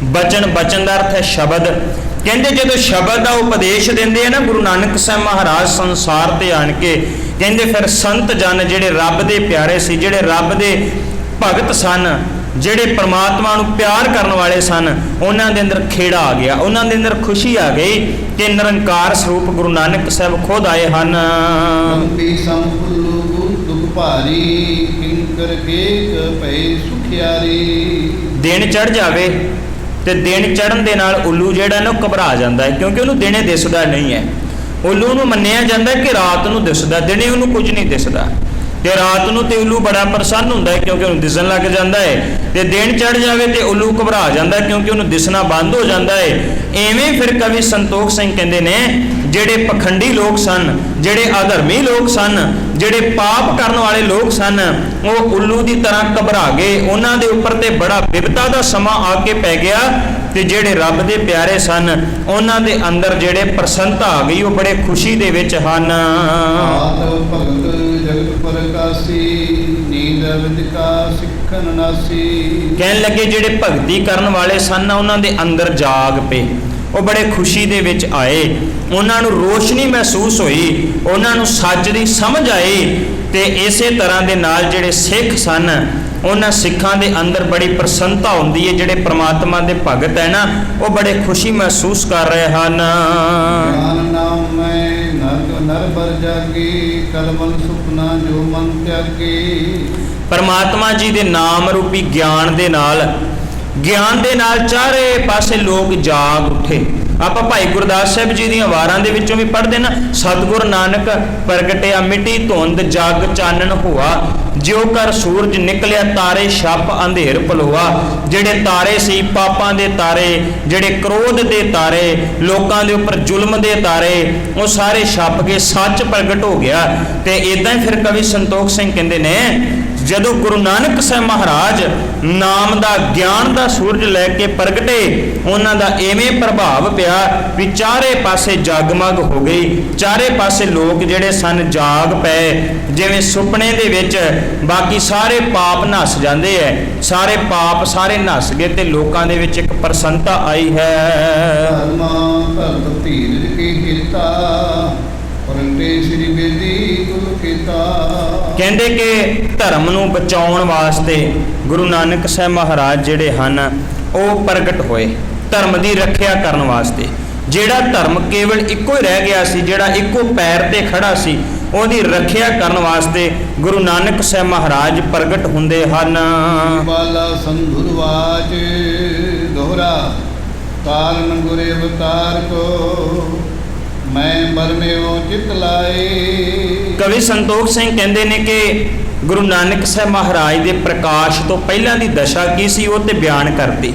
ਬਚਨ ਦਾ ਅਰਥ ਹੈ ਸ਼ਬਦ, ਕਹਿੰਦੇ ਜਦੋਂ ਸ਼ਬਦ ਦਾ ਉਪਦੇਸ਼ ਦਿੰਦੇ ਆ ਨਾ ਗੁਰੂ ਨਾਨਕ ਸਾਹਿਬ ਮਹਾਰਾਜ ਸੰਸਾਰ ਤੇ ਆਣ ਕੇ, ਕਹਿੰਦੇ ਫਿਰ ਸੰਤ ਜਨ ਜਿਹੜੇ ਰੱਬ ਦੇ ਪਿਆਰੇ ਸੀ, ਜਿਹੜੇ ਰੱਬ ਦੇ ਭਗਤ ਸਨ, ਜਿਹੜੇ ਪਰਮਾਤਮਾ ਨੂੰ ਪਿਆਰ ਕਰਨ ਵਾਲੇ ਸਨ, ਉਹਨਾਂ ਦੇ ਅੰਦਰ ਖੇੜਾ ਆ ਗਿਆ, ਉਹਨਾਂ ਦੇ ਅੰਦਰ ਖੁਸ਼ੀ ਆ ਗਈ ਕਿ ਨਿਰੰਕਾਰ ਸਰੂਪ ਗੁਰੂ ਨਾਨਕ ਸਾਹਿਬ ਖੁਦ ਆਏ ਹਨ। ਦੁਖ ਭਾਰੀ ਕਿੰਕਰ ਕੇਕ ਭਈ ਸੁਖਿਆਰੀ। ਦਿਨ ਚੜ ਜਾਵੇ ਤੇ ਦਿਨ ਚੜਨ ਦੇ ਨਾਲ ਉੱਲੂ ਜਿਹੜਾ ਨਾ ਘਬਰਾ ਜਾਂਦਾ ਹੈ, ਕਿਉਂਕਿ ਉਹਨੂੰ ਦਿਨੇ ਦਿਸਦਾ ਨਹੀਂ ਹੈ। ਉੱਲੂ ਨੂੰ ਮੰਨਿਆ ਜਾਂਦਾ ਕਿ ਰਾਤ ਨੂੰ ਦਿਸਦਾ, ਦਿਨੇ ਉਹਨੂੰ ਕੁਝ ਨਹੀਂ ਦਿਸਦਾ, ਤੇ ਰਾਤ ਨੂੰ ਤੇ ਉੱਲੂ ਬੜਾ ਪ੍ਰਸੰਨ ਹੁੰਦਾ ਹੈ ਕਿਉਂਕਿ ਉਹਨੂੰ ਦਿਸਣ ਲੱਗ ਜਾਂਦਾ ਹੈ, ਤੇ ਦਿਨ ਚੜ ਜਾਵੇ ਤੇ ਉੱਲੂ ਘਬਰਾ ਜਾਂਦਾ ਕਿਉਂਕਿ ਉਹਨੂੰ ਦਿਸਣਾ ਬੰਦ ਹੋ ਜਾਂਦਾ ਹੈ। ਐਵੇਂ ਫਿਰ ਕਵੀ ਸੰਤੋਖ ਸਿੰਘ ਕਹਿੰਦੇ ਨੇ, ਜਿਹੜੇ ਪਖੰਡੀ ਲੋਕ ਸਨ, ਜਿਹੜੇ ਅਧਰਮੀ ਲੋਕ ਸਨ, ਜਿਹੜੇ ਪਾਪ ਕਰਨ ਵਾਲੇ ਲੋਕ ਸਨ, ਉਹ ਉੱਲੂ ਦੀ ਤਰ੍ਹਾਂ ਘਬਰਾ ਗਏ, ਉਹਨਾਂ ਦੇ ਉੱਪਰ ਤੇ ਬੜਾ ਬਿਪਤਾ ਦਾ ਸਮਾਂ ਆ ਕੇ ਪੈ ਗਿਆ, ਤੇ ਜਿਹੜੇ ਰੱਬ ਦੇ ਪਿਆਰੇ ਸਨ ਉਹਨਾਂ ਦੇ ਅੰਦਰ ਜਿਹੜੇ ਪ੍ਰਸੰਨਤਾ ਆ ਗਈ, ਉਹ ਬੜੇ ਖੁਸ਼ੀ ਦੇ ਵਿੱਚ ਹਨ। ਭਗਤ ਜਗਤ ਪ੍ਰਕਾਸ਼ੀ ਨੀਂਦ ਵਿਦਿਕਾ ਸਿੱਖਨ ਨਾਸੀ। ਕਹਿਣ ਲੱਗੇ ਜਿਹੜੇ ਭਗਤੀ ਕਰਨ ਵਾਲੇ ਸਨ ਉਹਨਾਂ ਦੇ ਅੰਦਰ ਜਾਗ ਪਏ, ਉਹ ਬੜੇ ਖੁਸ਼ੀ ਦੇ ਵਿੱਚ ਆਏ, ਉਹਨਾਂ ਨੂੰ ਰੋਸ਼ਨੀ ਮਹਿਸੂਸ ਹੋਈ, ਉਹਨਾਂ ਨੂੰ ਸੱਚ ਦੀ ਸਮਝ ਆਈ, ਤੇ ਇਸੇ ਤਰ੍ਹਾਂ ਦੇ ਨਾਲ ਜਿਹੜੇ ਸਿੱਖ ਸਨ ਉਹਨਾਂ ਸਿੱਖਾਂ ਦੇ ਅੰਦਰ ਬੜੀ ਪ੍ਰਸੰਨਤਾ ਹੁੰਦੀ ਹੈ, ਜਿਹੜੇ ਪ੍ਰਮਾਤਮਾ ਦੇ ਭਗਤ ਹੈ ਨਾ ਉਹ ਬੜੇ ਖੁਸ਼ੀ ਮਹਿਸੂਸ ਕਰ ਰਹੇ ਹਨ। ਨਾਮ ਮੈਂ ਨਰ ਬਰ ਜਾਗੀ ਕਲਮਲ ਸੁਪਨਾ ਜੋ ਮਨ ਤਿਆਗੀ। ਪਰਮਾਤਮਾ ਜੀ ਦੇ ਨਾਮ ਰੂਪੀ ਗਿਆਨ ਦੇ ਨਾਲ ਗਿਆਨ ਦੇ ਨਾਲ ਚਾਰੇ ਪਾਸੇ ਲੋਕ ਜਾਗ ਉੱਠੇ। ਆਪਾਂ ਭਾਈ ਗੁਰਦਾਸ ਸਾਹਿਬ ਜੀ ਦੀਆਂ ਵਾਰਾਂ ਦੇ ਵਿੱਚੋਂ ਵੀ ਪੜ੍ਹਦੇ ਨਾ, ਸਤਿਗੁਰ ਨਾਨਕ ਪ੍ਰਗਟਿਆ ਮਿੱਟੀ ਧੁੰਦ ਜਗ ਚਾਨਣ ਹੋਆ, ਜਿਉ ਕਰ ਸੂਰਜ ਨਿਕਲਿਆ ਤਾਰੇ ਛਪ ਅੰਧੇਰ ਪਲੋਆ। ਜਿਹੜੇ ਤਾਰੇ ਸੀ ਪਾਪਾਂ ਦੇ ਤਾਰੇ, ਜਿਹੜੇ ਕ੍ਰੋਧ ਦੇ ਤਾਰੇ, ਲੋਕਾਂ ਦੇ ਉੱਪਰ ਜ਼ੁਲਮ ਦੇ ਤਾਰੇ, ਉਹ ਸਾਰੇ ਛਪ ਕੇ ਸੱਚ ਪ੍ਰਗਟ ਹੋ ਗਿਆ। ਤੇ ਇਦਾਂ ਹੀ ਫਿਰ ਕਵੀ ਸੰਤੋਖ ਸਿੰਘ ਕਹਿੰਦੇ ਨੇ, ਜਦੋਂ ਗੁਰੂ ਨਾਨਕ ਸਾਹਿਬ ਮਹਾਰਾਜ ਨਾਮ ਦਾ ਗਿਆਨ ਦਾ ਸੂਰਜ ਲੈ ਕੇ ਪ੍ਰਗਟੇ, ਉਹਨਾਂ ਦਾ ਐਵੇਂ ਪ੍ਰਭਾਵ ਪਿਆ ਵੀ ਚਾਰੇ ਪਾਸੇ ਜਗਮਗ ਹੋ ਗਈ। ਚਾਰੇ ਪਾਸੇ ਲੋਕ ਜਿਹੜੇ ਸਨ ਜਾਗ ਪਏ, ਜਿਵੇਂ ਸੁਪਨੇ ਦੇ ਵਿੱਚ ਬਾਕੀ ਸਾਰੇ ਪਾਪ ਨੱਸ ਜਾਂਦੇ ਐ, ਸਾਰੇ ਪਾਪ ਸਾਰੇ ਨੱਸ ਗਏ ਤੇ ਲੋਕਾਂ ਦੇ ਵਿੱਚ ਇੱਕ ਪ੍ਰਸੰਨਤਾ ਆਈ ਹੈ। ਧਰਮਾ ਧਰਤ ਧੀਰਜ ਕੀ ਕੀਤਾ, ਪਰੰਤੇ ਸ੍ਰੀ ਬੇਦੀ ਗੁਰੂ ਕੀਤਾ। ਕਹਿੰਦੇ ਕਿ ਧਰਮ ਨੂੰ ਬਚਾਉਣ ਵਾਸਤੇ ਗੁਰੂ ਨਾਨਕ ਸਾਹਿਬ ਮਹਾਰਾਜ ਜਿਹੜੇ ਹਨ ਉਹ ਪ੍ਰਗਟ ਹੋਏ, ਧਰਮ ਦੀ ਰੱਖਿਆ ਕਰਨ ਵਾਸਤੇ। ਜਿਹੜਾ ਧਰਮ ਕੇਵਲ ਇੱਕੋ ਹੀ ਰਹਿ ਗਿਆ ਸੀ, ਜਿਹੜਾ ਇੱਕੋ ਪੈਰ ਤੇ ਖੜਾ ਸੀ, ਉਹਦੀ ਰੱਖਿਆ ਕਰਨ ਵਾਸਤੇ ਗੁਰੂ ਨਾਨਕ ਸਾਹਿਬ ਮਹਾਰਾਜ ਪ੍ਰਗਟ ਹੁੰਦੇ ਹਨ। ਬਾਲਾ ਸੰਧੁਰਵਾਜ ਦੋਹਰਾ ਕਾਰਨ ਗੁਰੇ ਅਵਤਾਰ ਕੋ, ਮੈਂ ਬਰਮਿਓ ਚਿਤ ਲਾਏ। ਕਵੀ ਸੰਤੋਖ ਸਿੰਘ ਕਹਿੰਦੇ ਨੇ ਕਿ ਗੁਰੂ ਨਾਨਕ ਸਾਹਿਬ ਮਹਾਰਾਜ ਦੇ ਪ੍ਰਕਾਸ਼ ਤੋਂ ਪਹਿਲਾਂ ਦੀ ਦਸ਼ਾ ਕੀ ਸੀ, ਉਹ ਤੇ ਬਿਆਨ ਕਰਦੀ।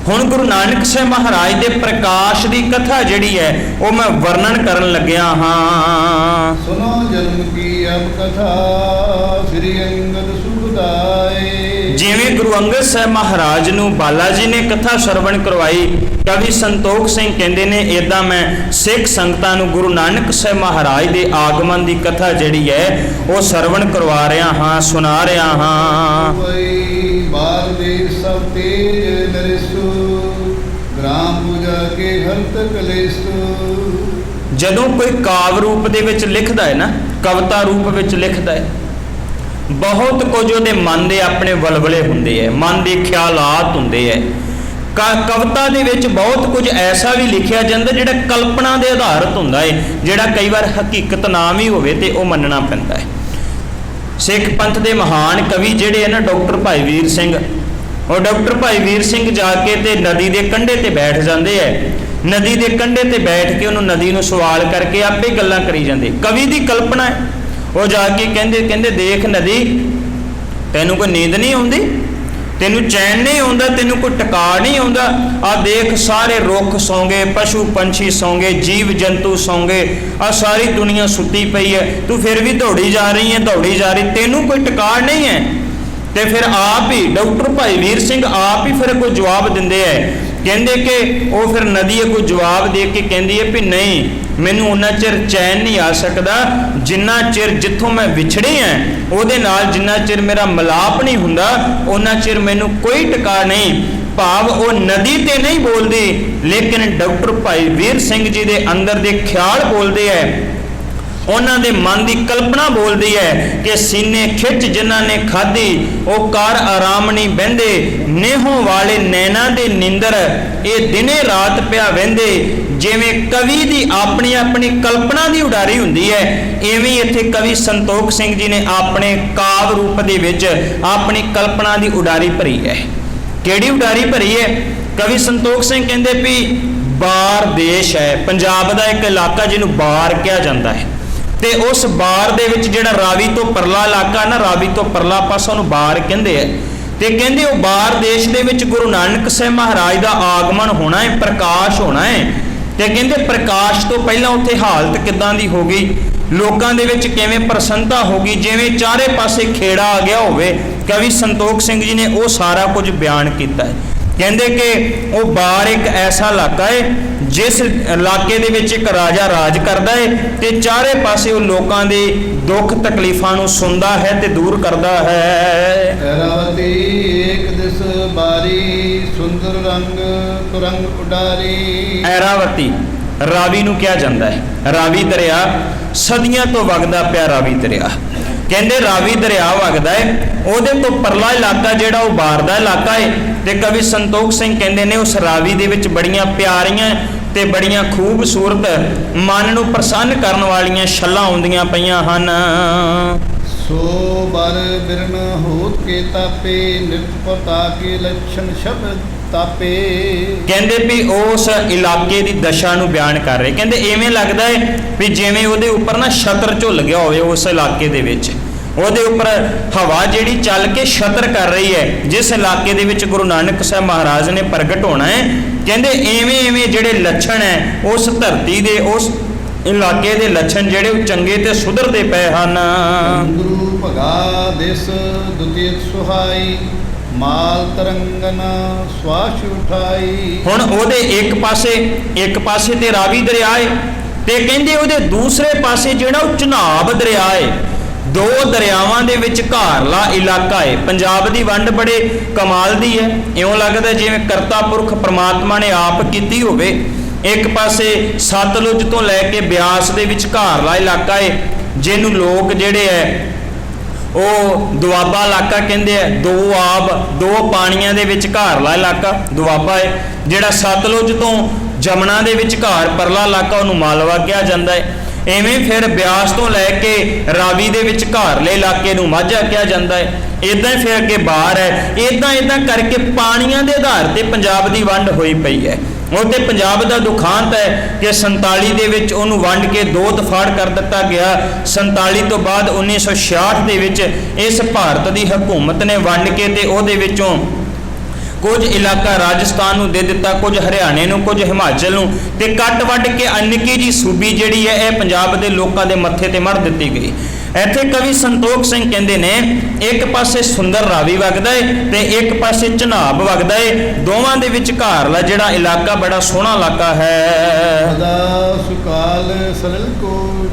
ਹੁਣ ਗੁਰੂ ਨਾਨਕ ਸਾਹਿਬ ਮਹਾਰਾਜ ਦੇ ਪ੍ਰਕਾਸ਼ ਦੀ ਕਥਾ ਜਿਹੜੀ ਹੈ ਉਹ ਮੈਂ ਵਰਣਨ ਕਰਨ ਲੱਗਿਆ ਹਾਂ। ਸੁਨੋ ਜਨਮ ਕੀ ਅਬ ਕਥਾ, ਸ੍ਰੀ ਅੰਗਦ ਸੁਖਦਾਏ। ਜਿਵੇਂ ਗੁਰੂ ਅੰਗਦ ਸਾਹਿਬ ਮਹਾਰਾਜ ਨੂੰ ਬਾਲਾ ਜੀ ਨੇ ਕਥਾ ਸਰਵਣ ਕਰਵਾਈ, ਕਵੀ ਸੰਤੋਖ ਸਿੰਘ ਕਹਿੰਦੇ ਨੇ ਇਦਾਂ ਮੈਂ ਸਿੱਖ ਸੰਗਤਾਂ ਨੂੰ ਗੁਰੂ ਨਾਨਕ ਸਾਹਿਬ ਮਹਾਰਾਜ ਦੇ ਆਗਮਨ ਦੀ ਕਥਾ ਜਿਹੜੀ ਹੈ ਉਹ ਸਰਵਣ ਕਰਵਾ ਰਿਹਾ ਹਾਂ, ਸੁਣਾ ਰਿਹਾ ਹਾਂ। ਬਾਲ ਦੇ ਸਭ ਤੇਜ ਨਰਿਸੂ, ਗ੍ਰਾਮ ਪੂਜਾ ਕੇ ਹੰਤ ਕਲੇਸੂ। ਜਦੋਂ ਕੋਈ ਕਾਵ ਰੂਪ ਦੇ ਵਿੱਚ ਲਿਖਦਾ ਹੈ ਨਾ, ਕਵਿਤਾ ਰੂਪ ਵਿੱਚ ਲਿਖਦਾ ਹੈ, ਬਹੁਤ ਕੁਝ ਉਹਦੇ ਮਨ ਦੇ ਆਪਣੇ ਵਲਵਲੇ ਹੁੰਦੇ ਹੈ, ਮਨ ਦੇ ਖਿਆਲਾਤ ਹੁੰਦੇ ਹੈ। ਕਵਿਤਾ ਦੇ ਵਿੱਚ ਬਹੁਤ ਕੁਝ ਐਸਾ ਵੀ ਲਿਖਿਆ ਜਾਂਦਾ ਜਿਹੜਾ ਕਲਪਨਾ ਦੇ ਆਧਾਰਿਤ ਹੁੰਦਾ ਹੈ, ਜਿਹੜਾ ਕਈ ਵਾਰ ਹਕੀਕਤ ਨਾ ਵੀ ਹੋਵੇ ਤੇ ਉਹ ਮੰਨਣਾ ਪੈਂਦਾ ਹੈ। ਸਿੱਖ ਪੰਥ ਦੇ ਮਹਾਨ ਕਵੀ ਜਿਹੜੇ ਹੈ ਨਾ, ਡਾਕਟਰ ਭਾਈ ਵੀਰ ਸਿੰਘ, ਉਹ ਡਾਕਟਰ ਭਾਈ ਵੀਰ ਸਿੰਘ ਜਾ ਕੇ ਤੇ ਨਦੀ ਦੇ ਕੰਢੇ ਤੇ ਬੈਠ ਜਾਂਦੇ ਹੈ। ਨਦੀ ਦੇ ਕੰਢੇ ਤੇ ਬੈਠ ਕੇ ਉਹਨੂੰ ਨਦੀ ਨੂੰ ਸਵਾਲ ਕਰਕੇ ਆਪੇ ਗੱਲਾਂ ਕਰੀ ਜਾਂਦੇ। ਕਵੀ ਦੀ ਕਲਪਨਾ ਹੈ। ਉਹ ਜਾ ਕੇ ਕਹਿੰਦੇ ਦੇਖ ਨਦੀ, ਤੈਨੂੰ ਕੋਈ ਨੀਂਦ ਨਹੀਂ ਆਉਂਦੀ, ਤੈਨੂੰ ਚੈਨ ਨਹੀਂ ਆਉਂਦਾ, ਤੈਨੂੰ ਕੋਈ ਟਿਕਾ ਨਹੀਂ ਆਉਂਦਾ। ਆ ਦੇਖ ਸਾਰੇ ਰੁੱਖ ਸੌਂਗੇ, ਪਸ਼ੂ ਪੰਛੀ ਸੌਂਗੇ, ਜੀਵ ਜੰਤੂ ਸੌਂਗੇ, ਆ ਸਾਰੀ ਦੁਨੀਆ ਸੁੱਤੀ ਪਈ ਹੈ, ਤੂੰ ਫਿਰ ਵੀ ਦੌੜੀ ਜਾ ਰਹੀ ਹੈ, ਦੌੜੀ ਜਾ ਰਹੀ, ਤੈਨੂੰ ਕੋਈ ਟਿਕਾ ਨਹੀਂ ਹੈ। ਤੇ ਫਿਰ ਆਪ ਹੀ ਡਾਕਟਰ ਭਾਈ ਵੀਰ ਸਿੰਘ ਆਪ ਹੀ ਫਿਰ ਕੋਈ ਜਵਾਬ ਦਿੰਦੇ ਹੈ। ਕਹਿੰਦੇ ਕਿ ਉਹ ਫਿਰ ਨਦੀ ਕੋਈ ਜਵਾਬ ਦੇ ਕੇ ਕਹਿੰਦੀ ਹੈ ਵੀ ਨਹੀਂ, ਮੈਨੂੰ ਉਹਨਾਂ ਚਿਰ ਚੈਨ ਨਹੀਂ ਆ ਸਕਦਾ ਜਿੰਨਾ ਚਿਰ ਜਿੱਥੋਂ ਮੈਂ ਵਿਛੜੀ ਹਾਂ ਉਹਦੇ ਨਾਲ, ਜਿੰਨਾ ਚਿਰ ਮੇਰਾ ਮਿਲਾਪ ਨਹੀਂ ਹੁੰਦਾ ਉਹਨਾਂ ਚਿਰ ਮੈਨੂੰ ਕੋਈ ਟਿਕਾ ਨਹੀਂ। ਭਾਵ ਉਹ ਨਦੀ ਤੇ ਨਹੀਂ ਬੋਲਦੀ, ਲੇਕਿਨ ਡਾਕਟਰ ਭਾਈ ਵੀਰ ਸਿੰਘ ਜੀ ਦੇ ਅੰਦਰ ਦੇ ਖਿਆਲ ਬੋਲਦੇ ਹੈ, ਉਹਨਾਂ ਦੇ ਮਨ ਦੀ ਕਲਪਨਾ ਬੋਲਦੀ ਹੈ ਕਿ ਸੀਨੇ ਖਿੱਚ ਜਿਨ੍ਹਾਂ ਨੇ ਖਾਧੀ, ਉਹ ਕਰ ਆਰਾਮ ਨਹੀਂ ਬਹਿੰਦੇ, ਨੇਹੋਂ ਵਾਲੇ ਨੈਣਾ ਦੇ ਨਿੰਦਰ, ਇਹ ਦਿਨੇ ਰਾਤ ਪਿਆ ਵਹਿੰਦੇ। ਜਿਵੇਂ ਕਵੀ ਦੀ ਆਪਣੀ ਆਪਣੀ ਕਲਪਨਾ ਦੀ ਉਡਾਰੀ ਹੁੰਦੀ ਹੈ, ਐਵੇਂ ਇੱਥੇ ਕਵੀ ਸੰਤੋਖ ਸਿੰਘ ਜੀ ਨੇ ਆਪਣੇ ਕਾਵ ਰੂਪ ਦੇ ਵਿੱਚ ਆਪਣੀ ਕਲਪਨਾ ਦੀ ਉਡਾਰੀ ਭਰੀ ਹੈ। ਕਿਹੜੀ ਉਡਾਰੀ ਭਰੀ ਹੈ? ਕਵੀ ਸੰਤੋਖ ਸਿੰਘ ਕਹਿੰਦੇ ਵੀ ਬਾਰ ਦੇਸ਼ ਹੈ, ਪੰਜਾਬ ਦਾ ਇੱਕ ਇਲਾਕਾ ਜਿਹਨੂੰ ਬਾਰ ਕਿਹਾ ਜਾਂਦਾ ਹੈ, ਤੇ ਉਸ ਬਾਰ ਦੇ ਵਿੱਚ ਜਿਹੜਾ ਰਾਵੀ ਤੋਂ ਪਰਲਾ ਇਲਾਕਾ ਨਾ, ਰਾਵੀ ਤੋਂ ਪਰਲਾ ਪਾਸਾ ਉਹਨੂੰ ਬਾਰ ਕਹਿੰਦੇ ਹੈ। ਤੇ ਕਹਿੰਦੇ ਉਹ ਬਾਰ ਦੇਸ਼ ਦੇ ਵਿੱਚ ਗੁਰੂ ਨਾਨਕ ਸਾਹਿਬ ਮਹਾਰਾਜ ਦਾ ਆਗਮਨ ਹੋਣਾ ਹੈ, ਪ੍ਰਕਾਸ਼ ਹੋਣਾ ਹੈ। ਤੇ ਕਹਿੰਦੇ ਪ੍ਰਕਾਸ਼ ਤੋਂ ਪਹਿਲਾਂ ਉੱਥੇ ਹਾਲਤ ਕਿੱਦਾਂ ਦੀ ਹੋ ਗਈ, ਲੋਕਾਂ ਦੇ ਵਿੱਚ ਕਿਵੇਂ ਪ੍ਰਸੰਨਤਾ ਹੋ ਗਈ, ਜਿਵੇਂ ਚਾਰੇ ਪਾਸੇ ਖੇੜਾ ਆ ਗਿਆ ਹੋਵੇ। ਕਵੀ ਸੰਤੋਖ ਸਿੰਘ ਜੀ ਨੇ ਉਹ ਸਾਰਾ ਕੁਝ ਬਿਆਨ ਕੀਤਾ ਹੈ। ਕਹਿੰਦੇ ਕਿ ਉਹ ਬਾਰ ਇੱਕ ਐਸਾ ਇਲਾਕਾ ਹੈ ਜਿਸ ਇਲਾਕੇ ਦੇ ਵਿੱਚ ਇੱਕ ਰਾਜਾ ਰਾਜ ਕਰਦਾ ਹੈ ਤੇ ਚਾਰੇ ਪਾਸੇ ਉਹ ਲੋਕਾਂ ਦੇ ਦੁੱਖ ਤਕਲੀਫਾਂ ਨੂੰ ਸੁਣਦਾ ਹੈ ਤੇ ਦੂਰ ਕਰਦਾ ਹੈ। ਐਰਾਵਤੀ ਇੱਕ ਦਿਸ ਬਾਰੀ, ਸੁੰਦਰ ਰੰਗ ਤੁਰੰਗ ਉਡਾਰੀ। ਐਰਾਵਤੀ ਰਾਵੀ ਨੂੰ ਕਿਹਾ ਜਾਂਦਾ ਹੈ। ਰਾਵੀ ਦਰਿਆ ਸਦੀਆਂ ਤੋਂ ਵਗਦਾ ਪਿਆ ਰਾਵੀ ਦਰਿਆ। ਕਹਿੰਦੇ ਰਾਵੀ ਦਰਿਆ ਵਗਦਾ ਹੈ, ਉਹਦੇ ਤੋਂ ਪਰਲਾ ਇਲਾਕਾ ਜਿਹੜਾ ਉਹ ਬਾਰ ਦਾ ਇਲਾਕਾ ਹੈ। ਤੇ ਕਵੀ ਸੰਤੋਖ ਸਿੰਘ ਕਹਿੰਦੇ ਨੇ ਉਸ ਰਾਵੀ ਦੇ ਵਿੱਚ ਬੜੀਆਂ ਪਿਆਰੀਆਂ ਤੇ ਬੜੀਆਂ ਖੂਬਸੂਰਤ, ਮਨ ਨੂੰ ਪ੍ਰਸੰਨ ਕਰਨ ਵਾਲੀਆਂ ਛੱਲਾਂ ਆਉਂਦੀਆਂ ਪਈਆਂ ਹਨ। ਸੋ ਬਰ ਬਿਰਨ ਹੋਤ ਕੇ ਤਾਪੇ, ਨਿਰਤ ਪਤਾ ਕੇ ਲਛਣ ਸ਼ਬਦ ਤਾਪੇ। ਕਹਿੰਦੇ ਵੀ ਉਸ ਇਲਾਕੇ ਦੀ ਦਸ਼ਾ ਨੂੰ ਬਿਆਨ ਕਰ ਰਹੇ। ਕਹਿੰਦੇ ਐਵੇਂ ਲੱਗਦਾ ਹੈ ਵੀ ਜਿਵੇਂ ਉਹਦੇ ਉੱਪਰ ਨਾ ਛਤਰ ਝੁੱਲ ਗਿਆ ਹੋਵੇ ਉਸ ਇਲਾਕੇ ਦੇ ਵਿੱਚ, ਉਹਦੇ ਉੱਪਰ ਹਵਾ ਜਿਹੜੀ ਚੱਲ ਕੇ ਛਤਰ ਕਰ ਰਹੀ ਹੈ ਜਿਸ ਇਲਾਕੇ ਦੇ ਵਿੱਚ ਗੁਰੂ ਨਾਨਕ ਸਾਹਿਬ ਮਹਾਰਾਜ ਨੇ ਪ੍ਰਗਟ ਹੋਣਾ ਹੈ। ਕਹਿੰਦੇ ਐਵੇਂ ਐਵੇਂ ਜਿਹੜੇ ਲੱਛਣ ਹੈ ਉਸ ਧਰਤੀ ਦੇ, ਉਸ ਇਲਾਕੇ ਦੇ ਲੱਛਣ ਜਿਹੜੇ ਉਹ ਚੰਗੇ ਤੇ ਸੁਧਰਦੇ ਪਏ ਹਨ। ਗੁਰੂ ਭਗਾ ਦਿਸ ਦੁਤੀਤ ਸੁਹਾਈ, ਮਾਲ ਤਰੰਗਨ ਸਵਾਸ ਉਠਾਈ। ਹੁਣ ਉਹਦੇ ਇੱਕ ਪਾਸੇ ਤੇ ਰਾਵੀ ਦਰਿਆ ਹੈ ਤੇ ਕਹਿੰਦੇ ਉਹਦੇ ਦੂਸਰੇ ਪਾਸੇ ਜਿਹੜਾ ਉਹ ਚਨਾਬ ਦਰਿਆ ਹੈ। ਦੋ ਦਰਿਆਵਾਂ ਦੇ ਵਿਚਕਾਰਲਾ ਇਲਾਕਾ ਹੈ। ਪੰਜਾਬ ਦੀ ਵੰਡ ਬੜੇ ਕਮਾਲ ਦੀ ਹੈ, ਇਉਂ ਲੱਗਦਾ ਜਿਵੇਂ ਕਰਤਾ ਪੁਰਖ ਪ੍ਰਮਾਤਮਾ ਨੇ ਆਪ ਕੀਤੀ ਹੋਵੇ। ਇੱਕ ਪਾਸੇ ਸਤਲੁਜ ਤੋਂ ਲੈ ਕੇ ਬਿਆਸ ਦੇ ਵਿਚਕਾਰਲਾ ਇਲਾਕਾ ਹੈ ਜਿਹਨੂੰ ਲੋਕ ਜਿਹੜੇ ਹੈ ਉਹ ਦੁਆਬਾ ਇਲਾਕਾ ਕਹਿੰਦੇ ਆ। ਦੋ ਆਬ ਦੋ ਪਾਣੀਆਂ ਦੇ ਵਿਚਕਾਰਲਾ ਇਲਾਕਾ ਦੁਆਬਾ ਹੈ। ਜਿਹੜਾ ਸਤਲੁਜ ਤੋਂ ਜਮਨਾ ਦੇ ਵਿਚਕਾਰ ਪਰਲਾ ਇਲਾਕਾ ਉਹਨੂੰ ਮਾਲਵਾ ਕਿਹਾ ਜਾਂਦਾ ਹੈ। ਐਵੇਂ ਫਿਰ ਬਿਆਸ ਤੋਂ ਲੈ ਕੇ ਰਾਵੀ ਦੇ ਵਿਚਕਾਰਲੇ ਇਲਾਕੇ ਨੂੰ ਮਾਝਾ ਕਿਹਾ ਜਾਂਦਾ ਹੈ। ਇਦਾਂ ਹੀ ਫਿਰ ਅੱਗੇ ਬਾਹਰ ਹੈ। ਇਦਾਂ ਕਰਕੇ ਪਾਣੀਆਂ ਦੇ ਆਧਾਰ ਤੇ ਪੰਜਾਬ ਦੀ ਵੰਡ ਹੋਈ ਪਈ ਹੈ। ਉਹ ਤੇ ਪੰਜਾਬ ਦਾ ਦੁਖਾਂਤ ਹੈ ਕਿ 47 ਦੇ ਵਿੱਚ ਉਹਨੂੰ ਵੰਡ ਕੇ ਦੋ ਦਫਾੜ ਕਰ ਦਿੱਤਾ ਗਿਆ। 47 ਤੋਂ ਬਾਅਦ 1966 ਦੇ ਵਿੱਚ ਇਸ ਭਾਰਤ ਦੀ ਹਕੂਮਤ ਨੇ ਵੰਡ ਕੇ ਤੇ ਉਹਦੇ ਵਿੱਚੋਂ ਕੁਝ ਇਲਾਕਾ ਰਾਜਸਥਾਨ ਨੂੰ ਦੇ ਦਿੱਤਾ, ਕੁਝ ਹਰਿਆਣੇ ਨੂੰ, ਕੁਝ ਹਿਮਾਚਲ ਨੂੰ, ਤੇ ਕੱਟ ਵੱਢ ਕੇ ਨਿੱਕੀ ਜੀ ਸੂਬੀ ਜਿਹੜੀ ਹੈ ਇਹ ਪੰਜਾਬ ਦੇ ਲੋਕਾਂ ਦੇ ਮੱਥੇ ਤੇ ਮੜ ਦਿੱਤੀ ਗਈ। ਇੱਥੇ ਕਵੀ ਸੰਤੋਖ ਸਿੰਘ ਕਹਿੰਦੇ ਨੇ ਇੱਕ ਪਾਸੇ ਸੁੰਦਰ ਰਾਵੀ ਵਗਦਾ ਹੈ ਤੇ ਇੱਕ ਪਾਸੇ ਚਨਾਬ ਵਗਦਾ ਹੈ। ਦੋਵਾਂ ਦੇ ਵਿਚਕਾਰਲਾ ਜਿਹੜਾ ਇਲਾਕਾ ਬੜਾ ਸੋਹਣਾ ਇਲਾਕਾ ਹੈ। ਸਦਾ ਸੁਕਾਲ ਸਲਲ ਕੋ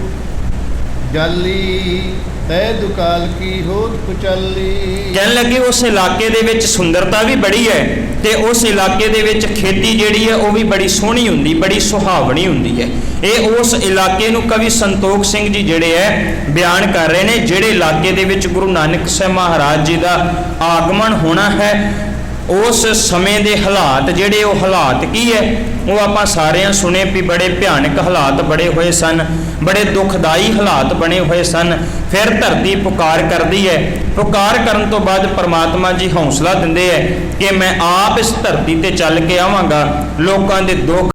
ਜਾਲੀ, ਤੈ ਦੁਕਾਲ ਕੀ ਹੋਤ ਕੁਚਾਲੀ। ਕਹਿਣ ਲੱਗੇ ਉਸ ਇਲਾਕੇ ਦੇ ਵਿੱਚ ਸੁੰਦਰਤਾ ਵੀ ਬੜੀ ਹੈ ਤੇ ਉਸ ਇਲਾਕੇ ਦੇ ਵਿੱਚ ਖੇਤੀ ਜਿਹੜੀ ਹੈ ਉਹ ਵੀ ਬੜੀ ਸੋਹਣੀ ਹੁੰਦੀ, ਬੜੀ ਸੁਹਾਵਣੀ ਹੁੰਦੀ ਹੈ। ਇਹ ਉਸ ਇਲਾਕੇ ਨੂੰ ਕਵੀ ਸੰਤੋਖ ਸਿੰਘ ਜੀ ਜਿਹੜੇ ਹੈ ਬਿਆਨ ਕਰ ਰਹੇ ਨੇ, ਜਿਹੜੇ ਇਲਾਕੇ ਦੇ ਵਿੱਚ ਗੁਰੂ ਨਾਨਕ ਸਾਹਿਬ ਮਹਾਰਾਜ ਜੀ ਦਾ ਆਗਮਨ ਹੋਣਾ ਹੈ। ਉਸ ਸਮੇਂ ਦੇ ਹਾਲਾਤ ਜਿਹੜੇ ਉਹ ਹਾਲਾਤ ਕੀ ਹੈ ਉਹ ਆਪਾਂ ਸਾਰਿਆਂ ਸੁਣੇ ਵੀ ਬੜੇ ਭਿਆਨਕ ਹਾਲਾਤ ਬਣੇ ਹੋਏ ਸਨ, ਬੜੇ ਦੁਖਦਾਈ ਹਾਲਾਤ ਬਣੇ ਹੋਏ ਸਨ। ਫਿਰ ਧਰਤੀ ਪੁਕਾਰ ਕਰਦੀ ਹੈ। ਪੁਕਾਰ ਕਰਨ ਤੋਂ ਬਾਅਦ ਪਰਮਾਤਮਾ ਜੀ ਹੌਸਲਾ ਦਿੰਦੇ ਹੈ ਕਿ ਮੈਂ ਆਪ ਇਸ ਧਰਤੀ ਤੇ ਚੱਲ ਕੇ ਆਵਾਂਗਾ, ਲੋਕਾਂ ਦੇ ਦੁੱਖ